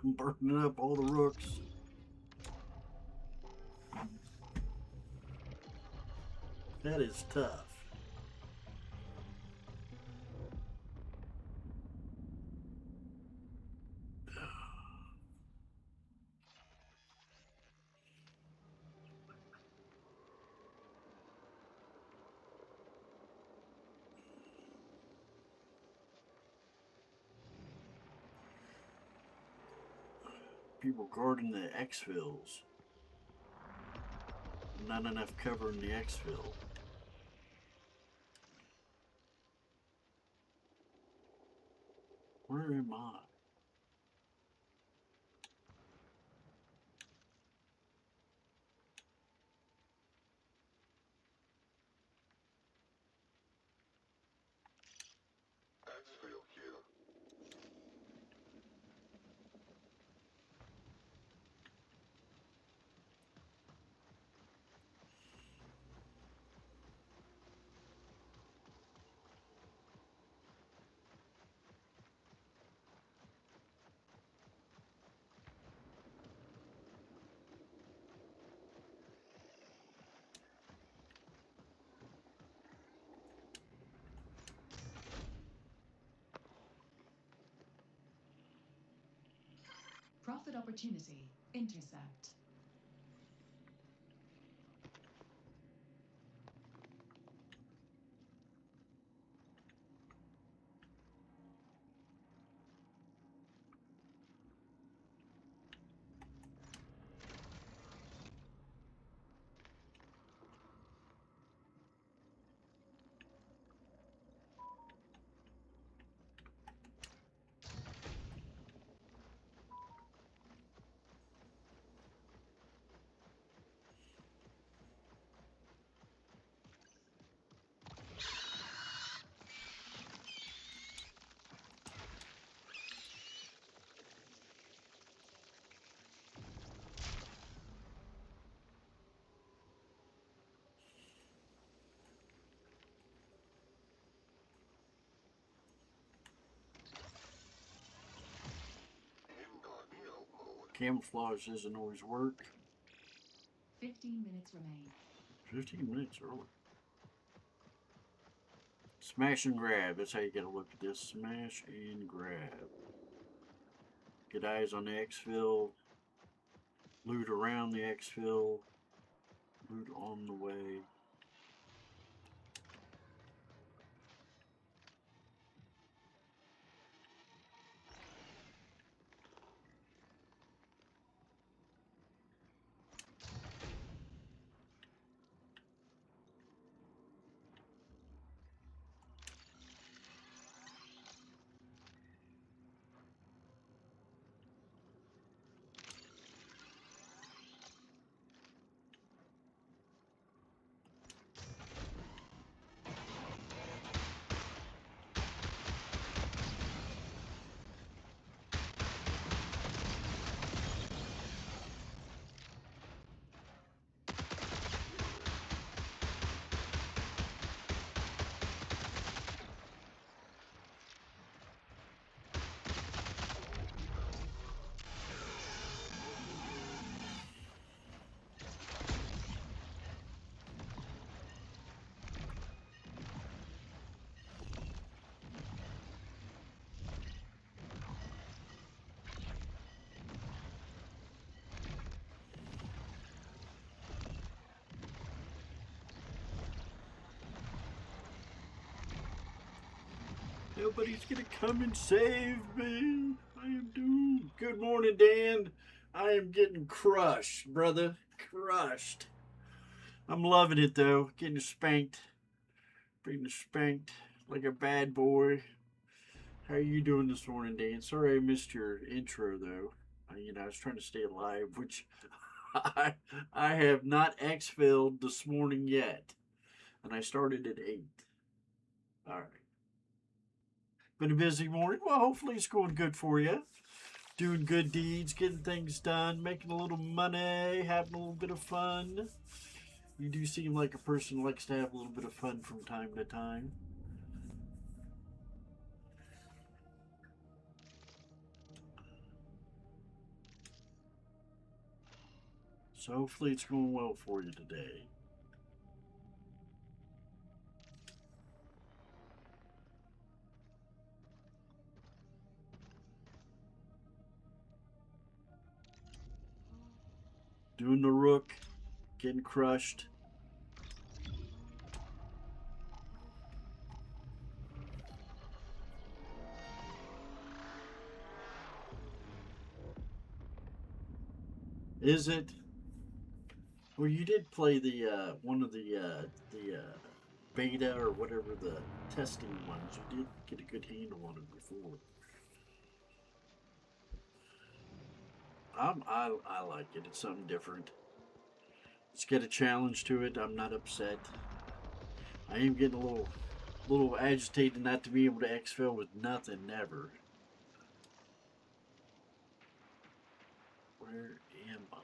I'm burning up all the rooks. That is tough. People guarding the exfils. Not enough cover in the exfil. Where am I? Exfil here. Profit opportunity. Intercept. Incognito mode. Camouflage doesn't always work. 15 minutes remain. 15 minutes early. Smash and grab. That's how you gotta look at this. Smash and grab. Get eyes on the exfil. Loot around the exfil. Loot on the way. Nobody's gonna come and save me. I am doomed. Good morning, Dan. I am getting crushed, brother. Crushed. I'm loving it though. Getting spanked. Being spanked like a bad boy. How are you doing this morning, Dan? Sorry I missed your intro though. I was trying to stay alive, which I I have not exfilled this morning yet, and I started at 8. All right. Been a busy morning. Well, hopefully it's going good for you. Doing good deeds, getting things done, making a little money, having a little bit of fun. You do seem like a person who likes to have a little bit of fun from time to time. So hopefully it's going well for you today. Doing the rook, getting crushed. Is it? Well, you did play the one of the beta or whatever the testing ones. You did get a good handle on it before. I like it. It's something different. Let's get a challenge to it. I'm not upset. I am getting a little agitated not to be able to exfil with nothing, never. Where am I?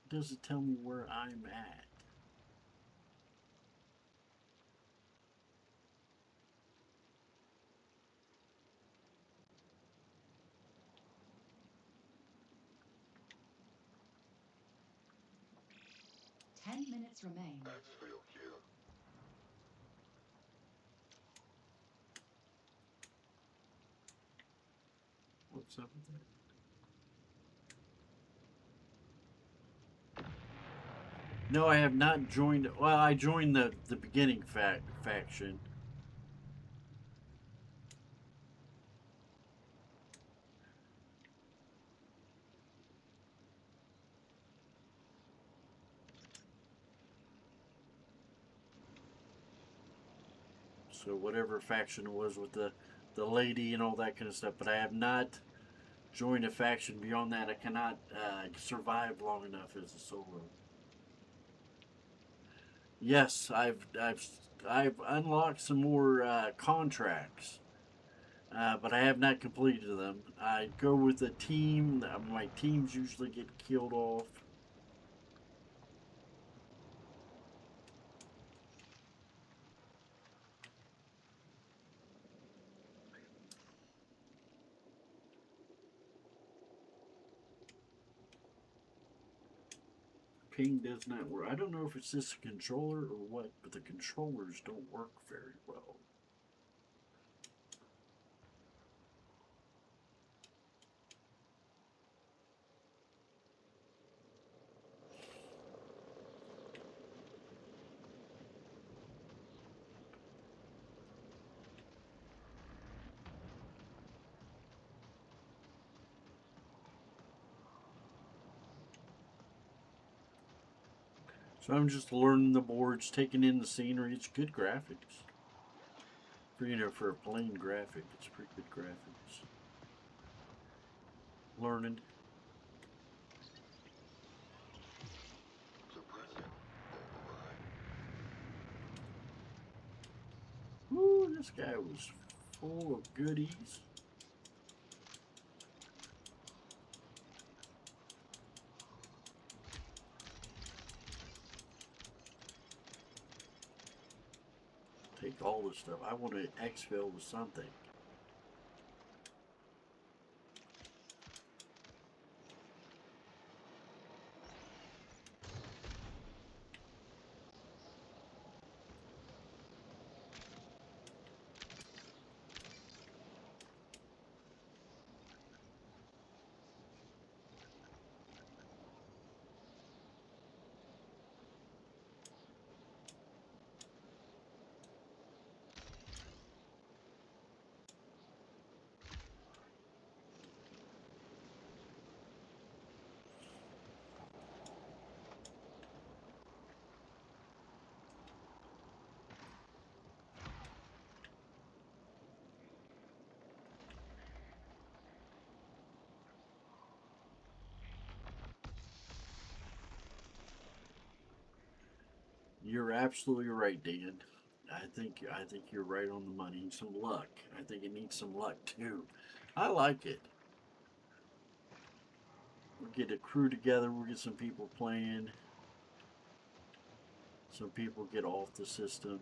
Does it tell me where I'm at? Ten minutes remain. Exfil here. What's up with that? No, I have not joined. Well, I joined the beginning faction. So whatever faction it was with the lady and all that kind of stuff. But I have not joined a faction beyond that. I cannot survive long enough as a solo. Yes, I've unlocked some more contracts, but I have not completed them. I go with a team. My teams usually get killed off. Ping does not work. I don't know if it's this controller or what, but the controllers don't work very well. So I'm just learning the boards, taking in the scenery. It's good graphics. For a plain graphic, it's pretty good graphics. Learning. Suppressing. Override. Ooh, this guy was full of goodies. Take all this stuff. I want to exfil with something. You're absolutely right, Dan. I think you're right on the money. Some luck. I think it needs some luck too. I like it. We'll get a crew together. We'll get some people playing. Some people get off the system.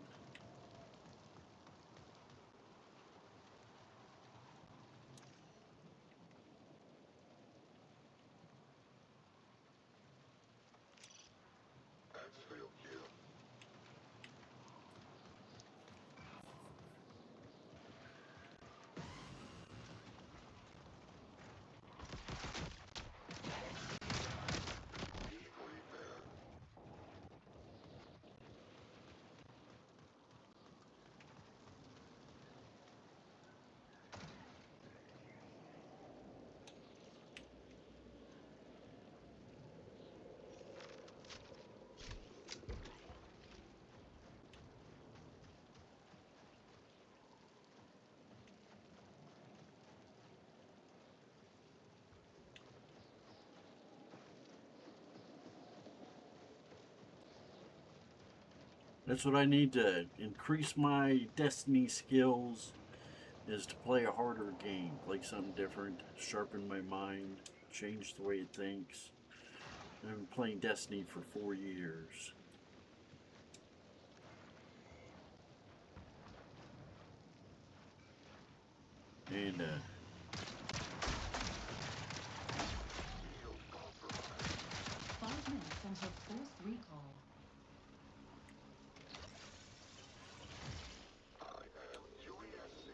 That's what I need to increase my Destiny skills is to play a harder game, play something different, sharpen my mind, change the way it thinks. I've been playing Destiny for 4 years. And 5 minutes until forced recall. I am UESC.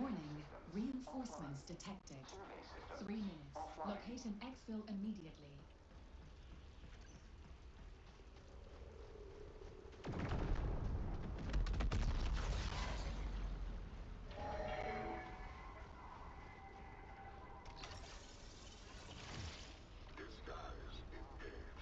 Warning, reinforcements detected. Survey system 3 minutes. offline. Locate an exfil immediately. Disguise engaged.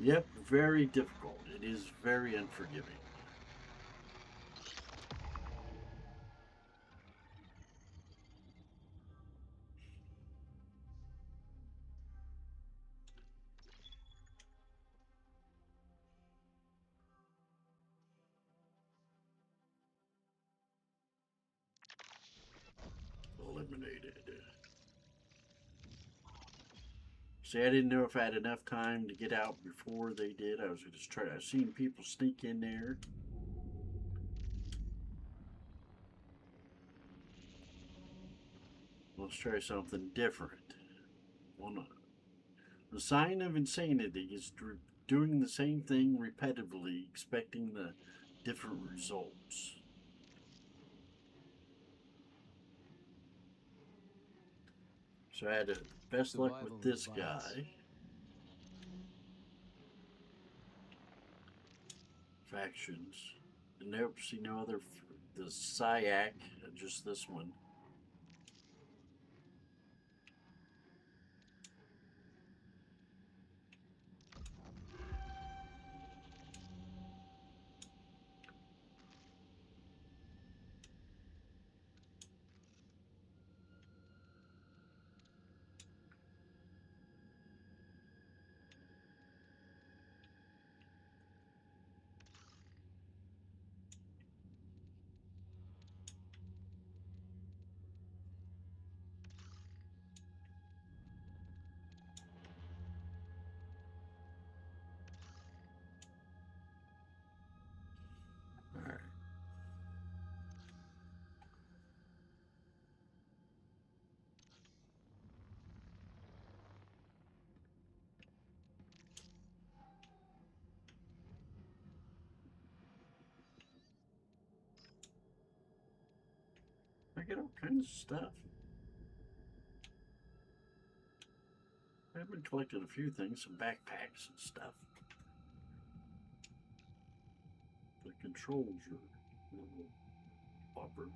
yep, very difficult. It is very unforgiving. Eliminated. See, I didn't know if I had enough time to get out before they did. I was just trying. I've seen people sneak in there. Let's try something different. One, the sign of insanity is doing the same thing repetitively, expecting the different results. So I had the best luck with Survival this advice. guy. Factions. Nope, see no other. The SIAC, just this one. I get all kinds of stuff. I've been collecting a few things, some backpacks and stuff. The controls are a little awkward.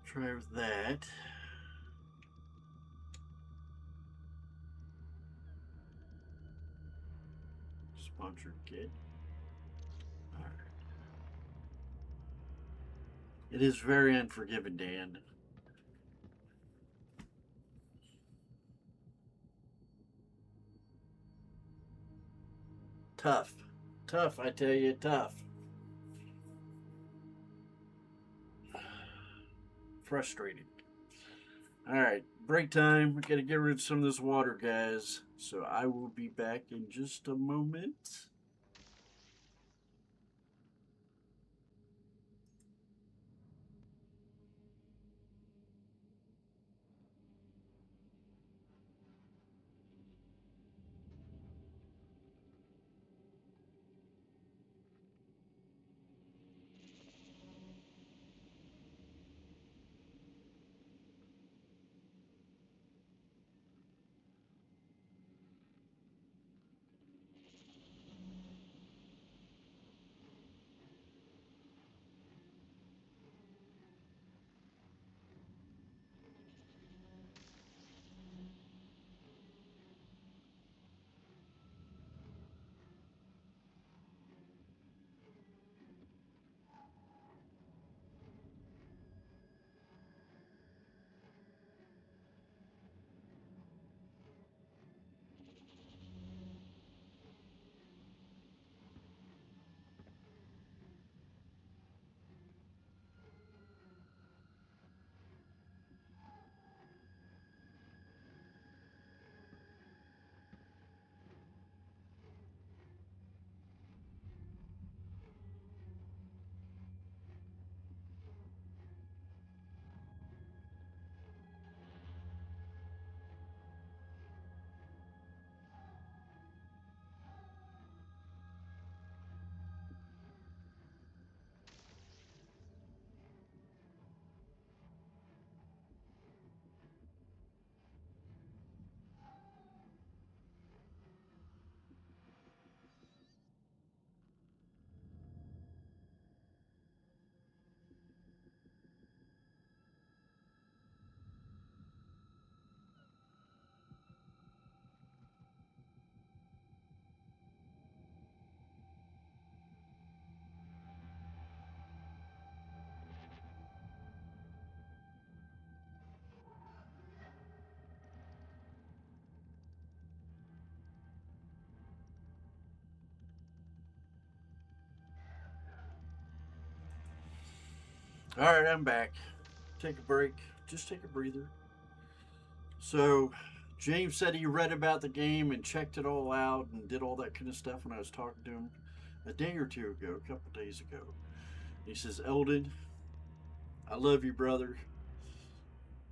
Try with that. Sponsored kit. Alright. It is very unforgiving, Dan. Tough. Tough, I tell you, tough. Frustrating. Alright, break time. We gotta get rid of some of this water, guys. So I will be back in just a moment. Alright, I'm back. Take a break. Just take a breather. So, James said he read about the game and checked it all out and did all that kind of stuff when I was talking to him a day or two ago, a couple days ago. He says, Eldon, I love you, brother.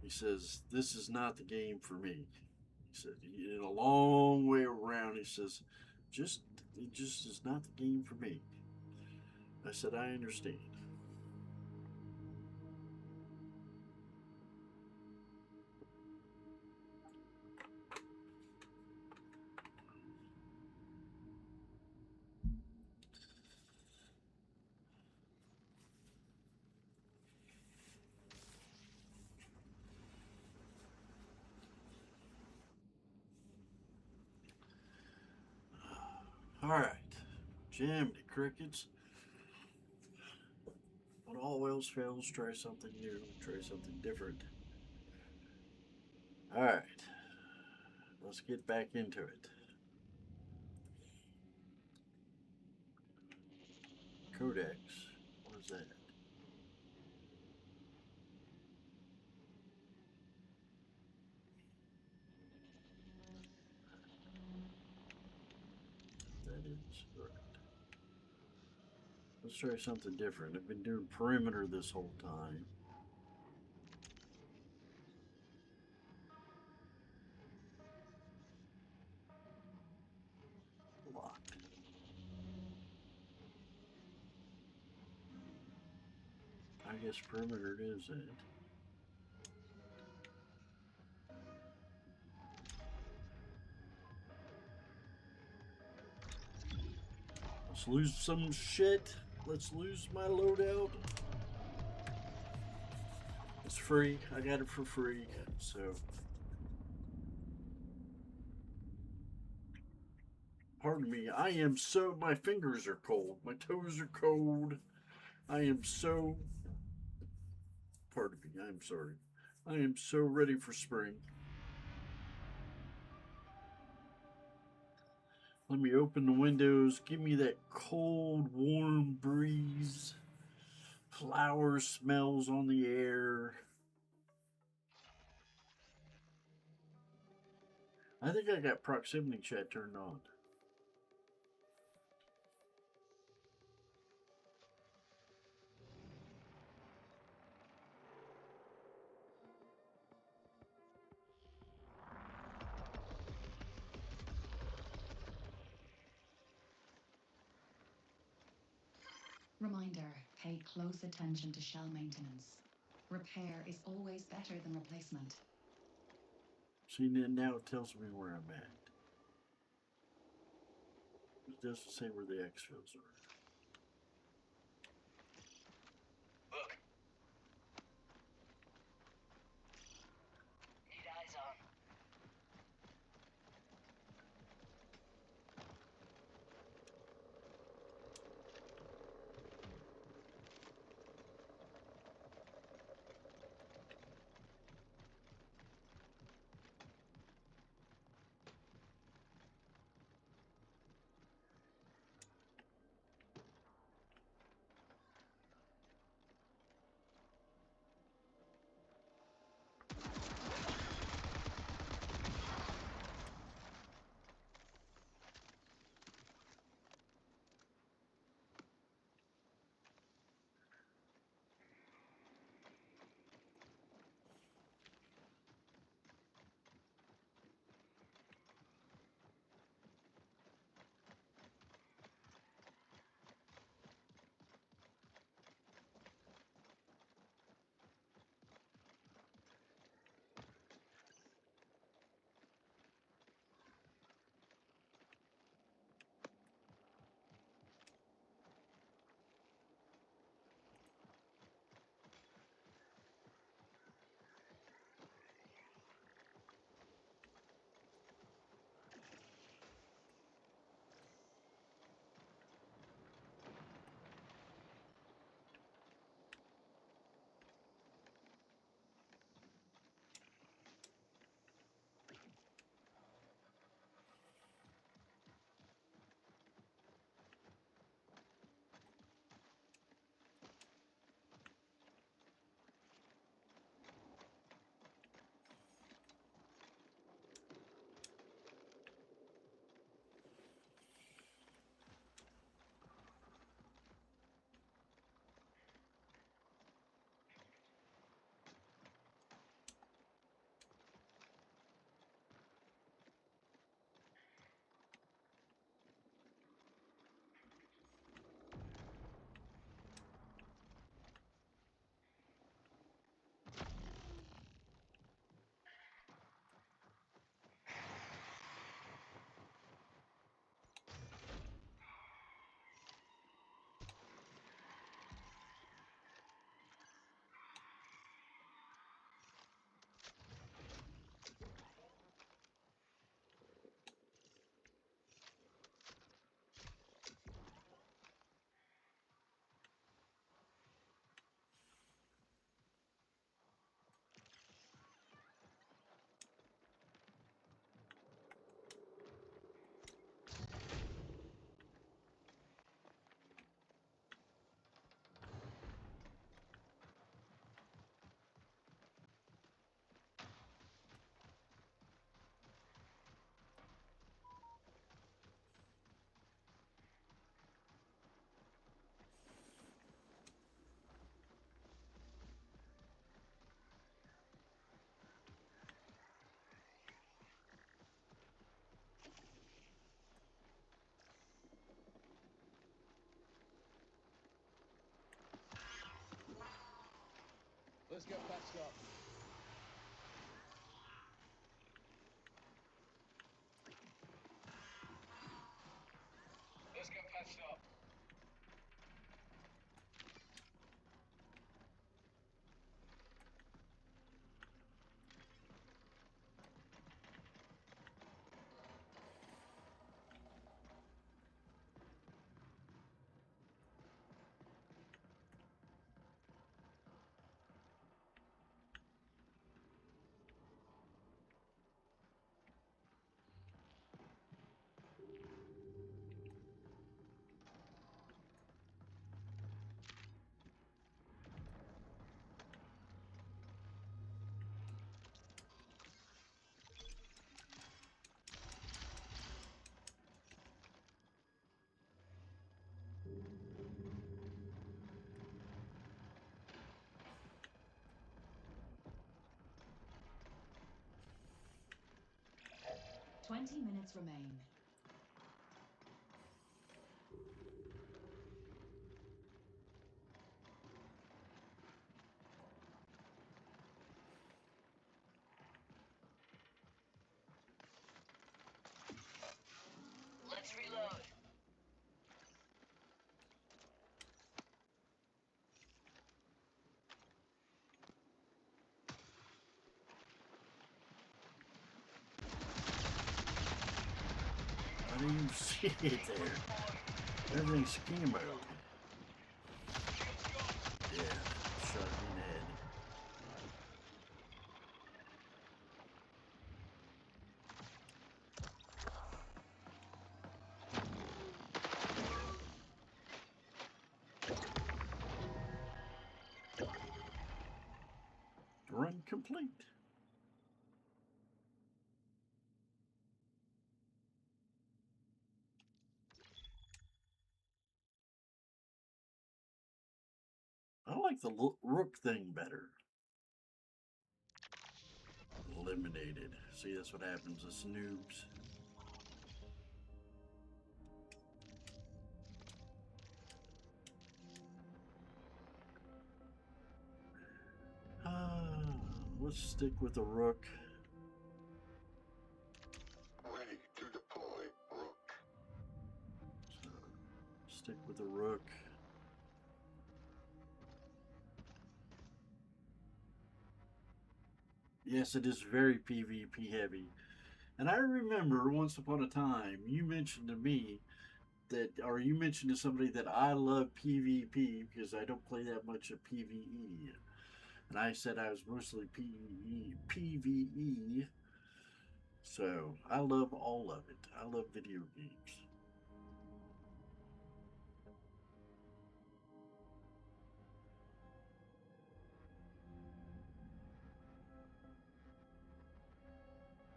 He says, this is not the game for me. He said, in a long way around, he says, it just is not the game for me. I said, I understand. All right, Jiminy Crickets. When all else fails, try something new, try something different. All right, let's get back into it. Codex. What is that? That is correct. Let's try something different. I've been doing perimeter this whole time. Locked. I guess perimeter it is it. Let's lose some shit. Let's lose my loadout. It's free. I got it for free. So, pardon me. I am so. My fingers are cold. My toes are cold. I am so. Pardon me. I'm sorry. I am so ready for spring. Let me open the windows. Give me that cold, warm breeze. Flower smells on the air. I think I got proximity chat turned on. Reminder, pay close attention to shell maintenance. Repair is always better than replacement. See, now it tells me where I'm at. It doesn't say where the exfils are. Look. Need eyes on. Let's get patched up. Let's get patched up. Twenty minutes remain. Let's reload. I didn't even see it there. Everything's scheme mode. Yeah, shot me in the head. Run complete. I like the rook thing better. Eliminated. See, that's what happens to noobs. Let's stick with the rook. Ready to deploy, Rook. So, stick with the rook. Yes, it is very PvP heavy. And I remember once upon a time you mentioned to me that, or you mentioned to somebody that I love PvP because I don't play that much of PvE. And I said I was mostly PvE. So I love all of it. I love video games.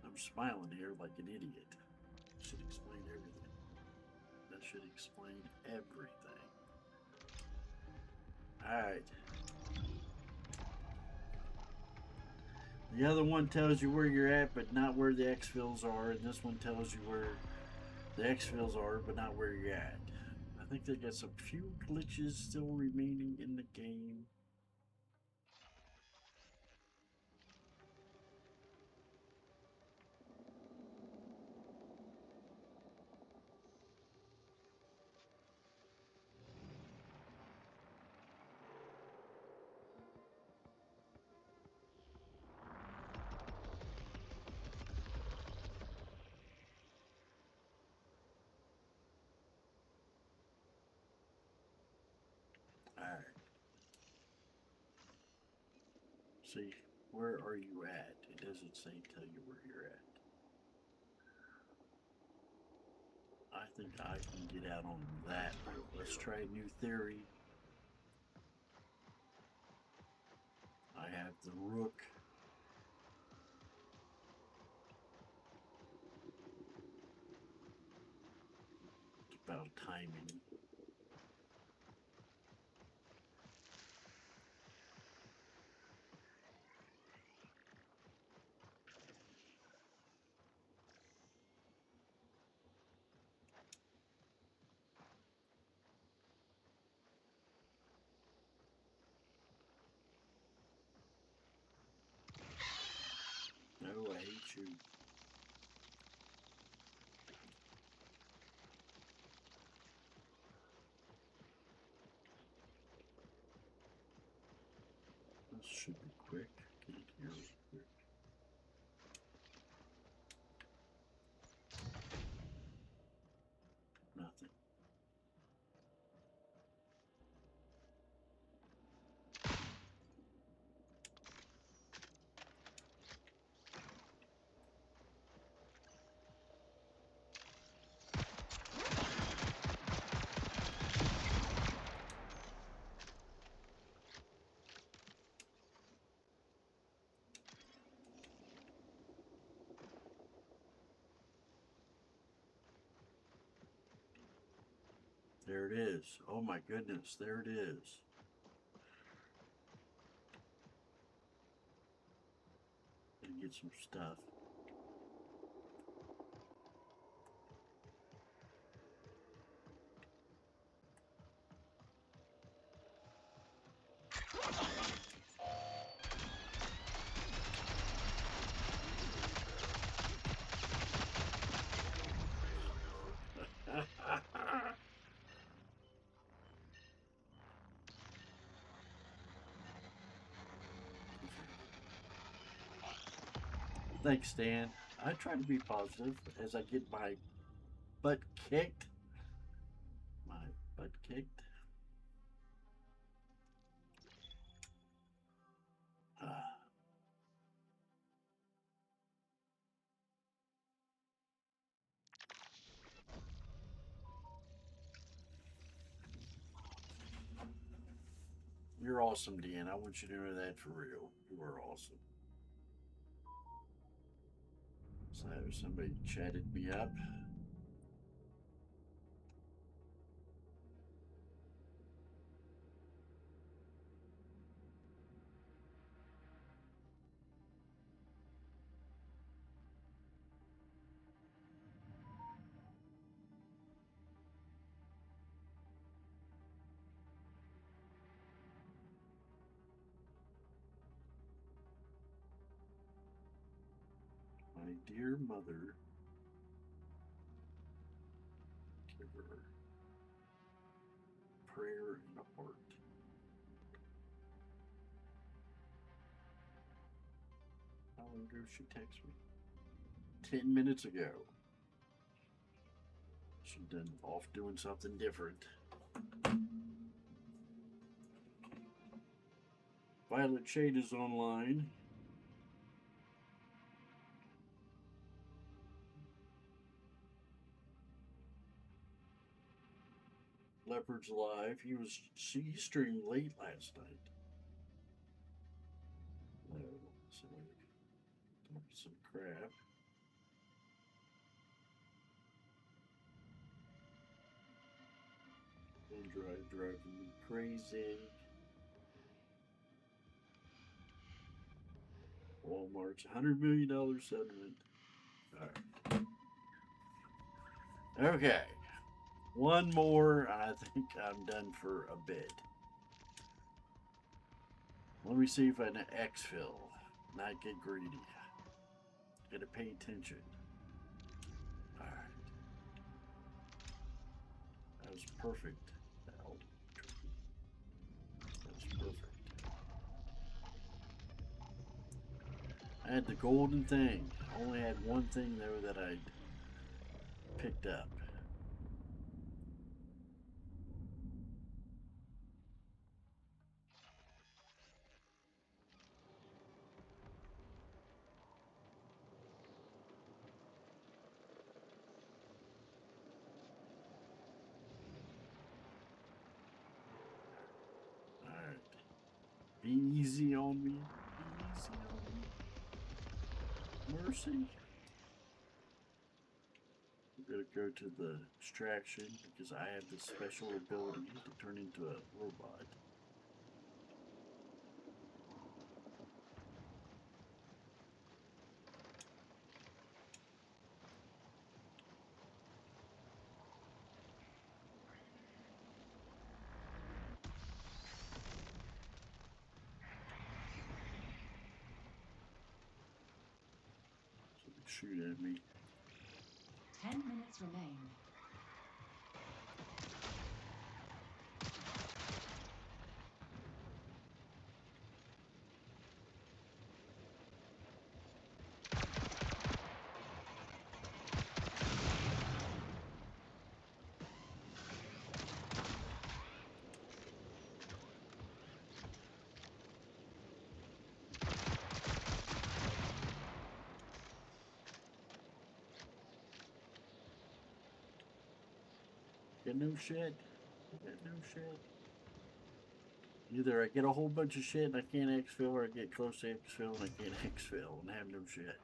I'm smiling here like an idiot. Should explain everything. That should explain everything. Alright. The other one tells you where you're at, but not where the exfils are, and this one tells you where the exfils are, but not where you're at. I think they got some few glitches still remaining in the game. Alright. See, where are you at? It doesn't say tell you where you're at. I think I can get out on that. Let's try a new theory. I have the rook. It's about timing. shoot. This should be quick. Get it here real quick. Nothing. There it is. Oh my goodness, there it is. Gonna get some stuff. Thanks, Dan. I try to be positive as I get my butt kicked. My butt kicked. Ah. You're awesome, Dan. I want you to know that for real. You are awesome. So somebody chatted me up. My dear mother, give her prayer and a heart. How long ago she texted me? 10 minutes ago. She's done off doing something different. Violet Shade is online. Leopard's live. He streamed late last night. No, so some crap. OneDrive driving me crazy. Walmart's $100 million settlement. All right. Okay. One more, and I think I'm done for a bit. Let me see if I can exfil, not get greedy. Gotta pay attention. All right. That was perfect. That was perfect. I had the golden thing. I only had one thing though that I'd picked up. Alright. Be easy on me. Be easy on me. Mercy. We're gonna go to the extraction because I have this special ability to turn into a robot. So shoot at me. 10 minutes remain. Get no shit. Get no shit. Either I get a whole bunch of shit and I can't exfil, or I get close to exfil and I can't exfil and have no shit.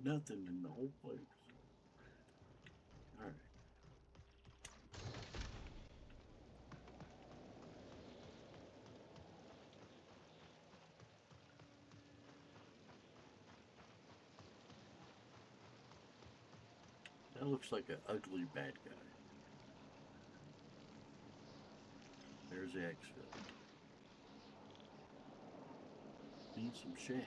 Nothing in the whole place. Alright. That looks like an ugly bad guy. There's the exfil. Need some shit.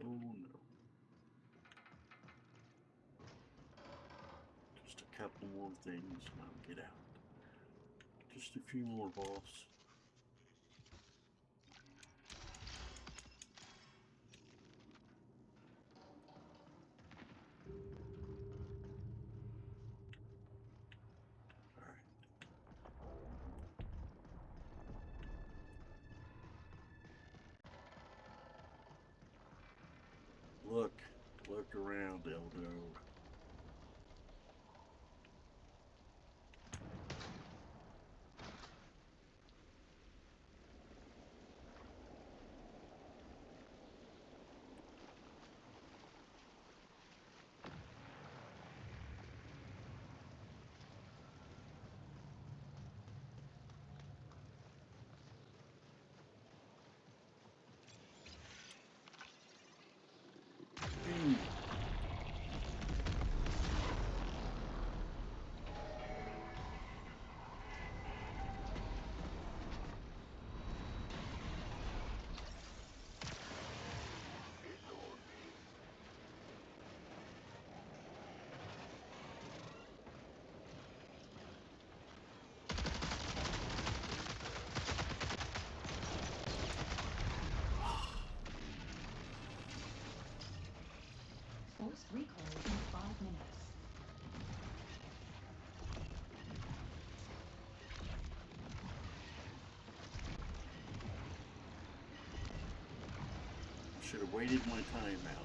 Oh no. Just a couple more things and I'll get out. Just a few more, boss. Alright. Look around, Eldo. Should have waited my time out.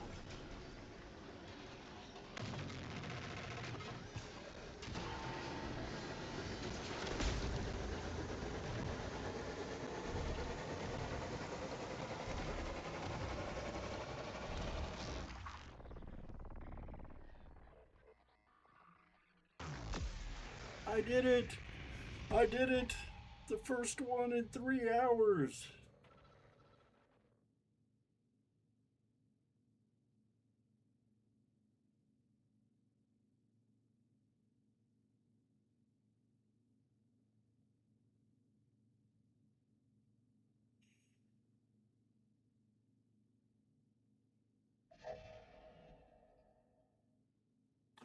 I did it! I did it! The first one in 3 hours.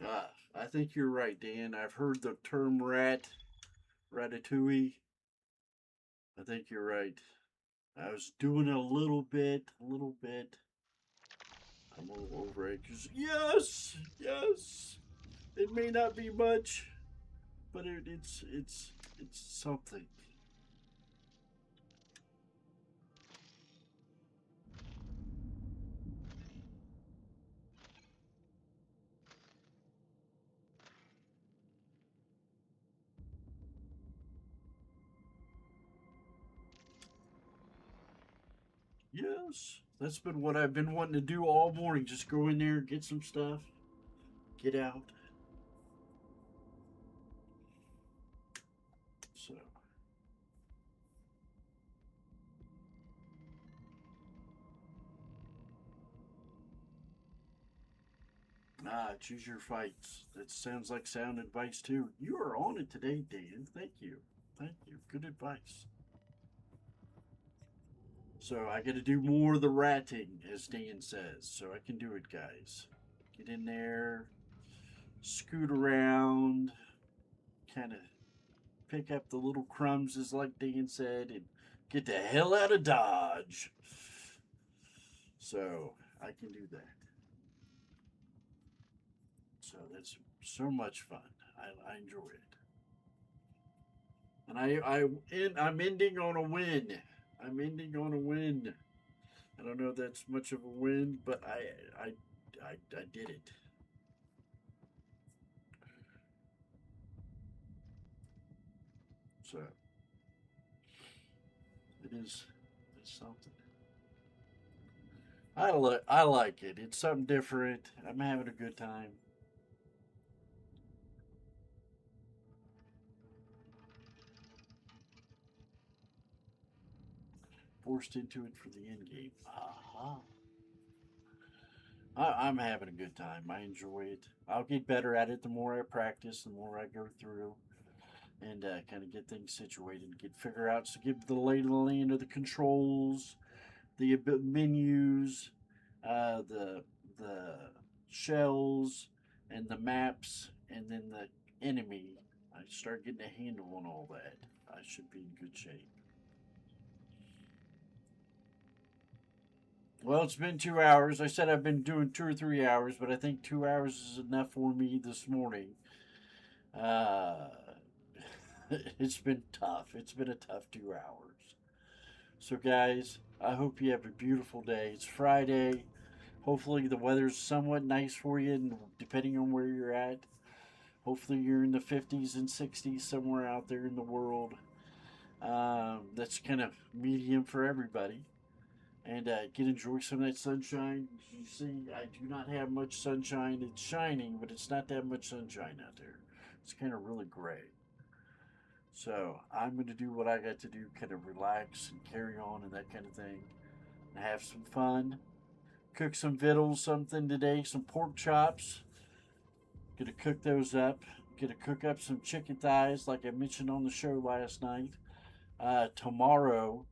Ah, I think you're right, Dan. I've heard the term ratatouille. I think you're right. I was doing it a little bit. I'm a little over it. Yes, yes. It may not be much, but it's something. Yes, that's been what I've been wanting to do all morning. Just go in there, get some stuff, get out. So, choose your fights. That sounds like sound advice too. You are on it today, Dan. Thank you. Thank you. Good advice. So I got to do more of the ratting, as Dan says. So I can do it, guys. Get in there, scoot around, kind of pick up the little crumbs, as like Dan said, and get the hell out of Dodge. So I can do that. So that's so much fun. I enjoy it. And I'm ending on a win. I'm ending on a win. I don't know if that's much of a win, but I did it. So it's something. I like it. It's something different. I'm having a good time. Forced into it for the end game. Aha. I'm having a good time. I enjoy it. I'll get better at it the more I practice, the more I go through, and kind of get things situated, get figure out, so give the lay of the land of the controls, the menus, the shells, and the maps, and then the enemy. I start getting a handle on all that. I should be in good shape. Well, it's been 2 hours. I said I've been doing 2 or 3 hours, but I think 2 hours is enough for me this morning. Uh, it's been tough. It's been a tough 2 hours. So, guys, I hope you have a beautiful day. It's Friday. Hopefully, the weather's somewhat nice for you, and depending on where you're at. Hopefully, you're in the 50s and 60s somewhere out there in the world. That's kind of medium for everybody. And get enjoy some of that sunshine. You see, I do not have much sunshine. It's shining, but it's not that much sunshine out there. It's kind of really gray. So I'm going to do what I got to do, kind of relax and carry on and that kind of thing, and have some fun. Cook some victuals, something today, some pork chops. Gonna cook those up. Gonna cook up some chicken thighs, like I mentioned on the show last night. Tomorrow,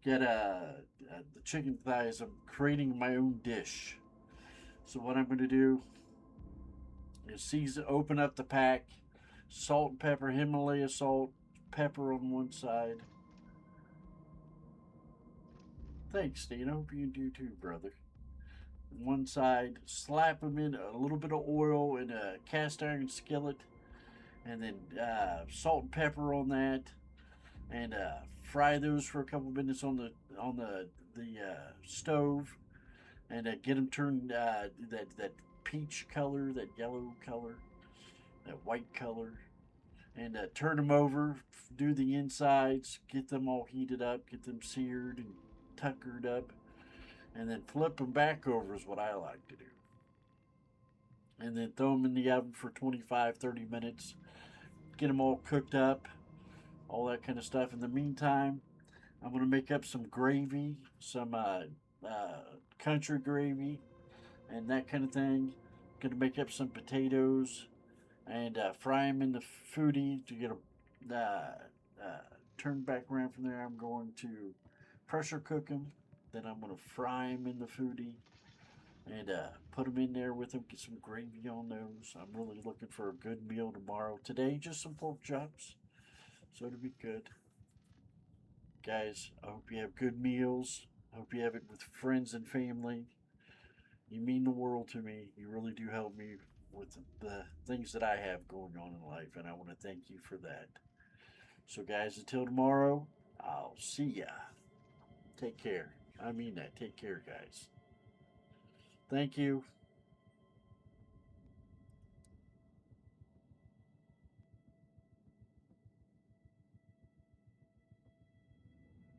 get the chicken thighs. I'm creating my own dish. So what I'm going to do is open up the pack, salt and pepper, Himalaya salt, pepper on one side. Thanks, Steve. I hope you do too, brother. On one side, slap them in a little bit of oil in a cast iron skillet, and then salt and pepper on that, and fry those for a couple minutes on the stove. and get them turned that peach color, that yellow color, that white color, and turn them over. Do the insides, get them all heated up, get them seared and tuckered up, and then flip them back over is what I like to do. And then throw them in the oven for 25, 30 minutes. Get them all cooked up, all that kind of stuff. In the meantime, I'm going to make up some gravy, some country gravy, and that kind of thing. Going to make up some potatoes and fry them in the foodie to get a turn back around from there. I'm going to pressure cook them. Then I'm going to fry them in the foodie and put them in there with them. Get some gravy on those. I'm really looking for a good meal tomorrow. Today, just some pork chops, so it'll be good. Guys, I hope you have good meals. I hope you have it with friends and family. You mean the world to me. You really do help me with the things that I have going on in life, and I want to thank you for that. So, guys, until tomorrow, I'll see ya. Take care. I mean that. Take care, guys. Thank you.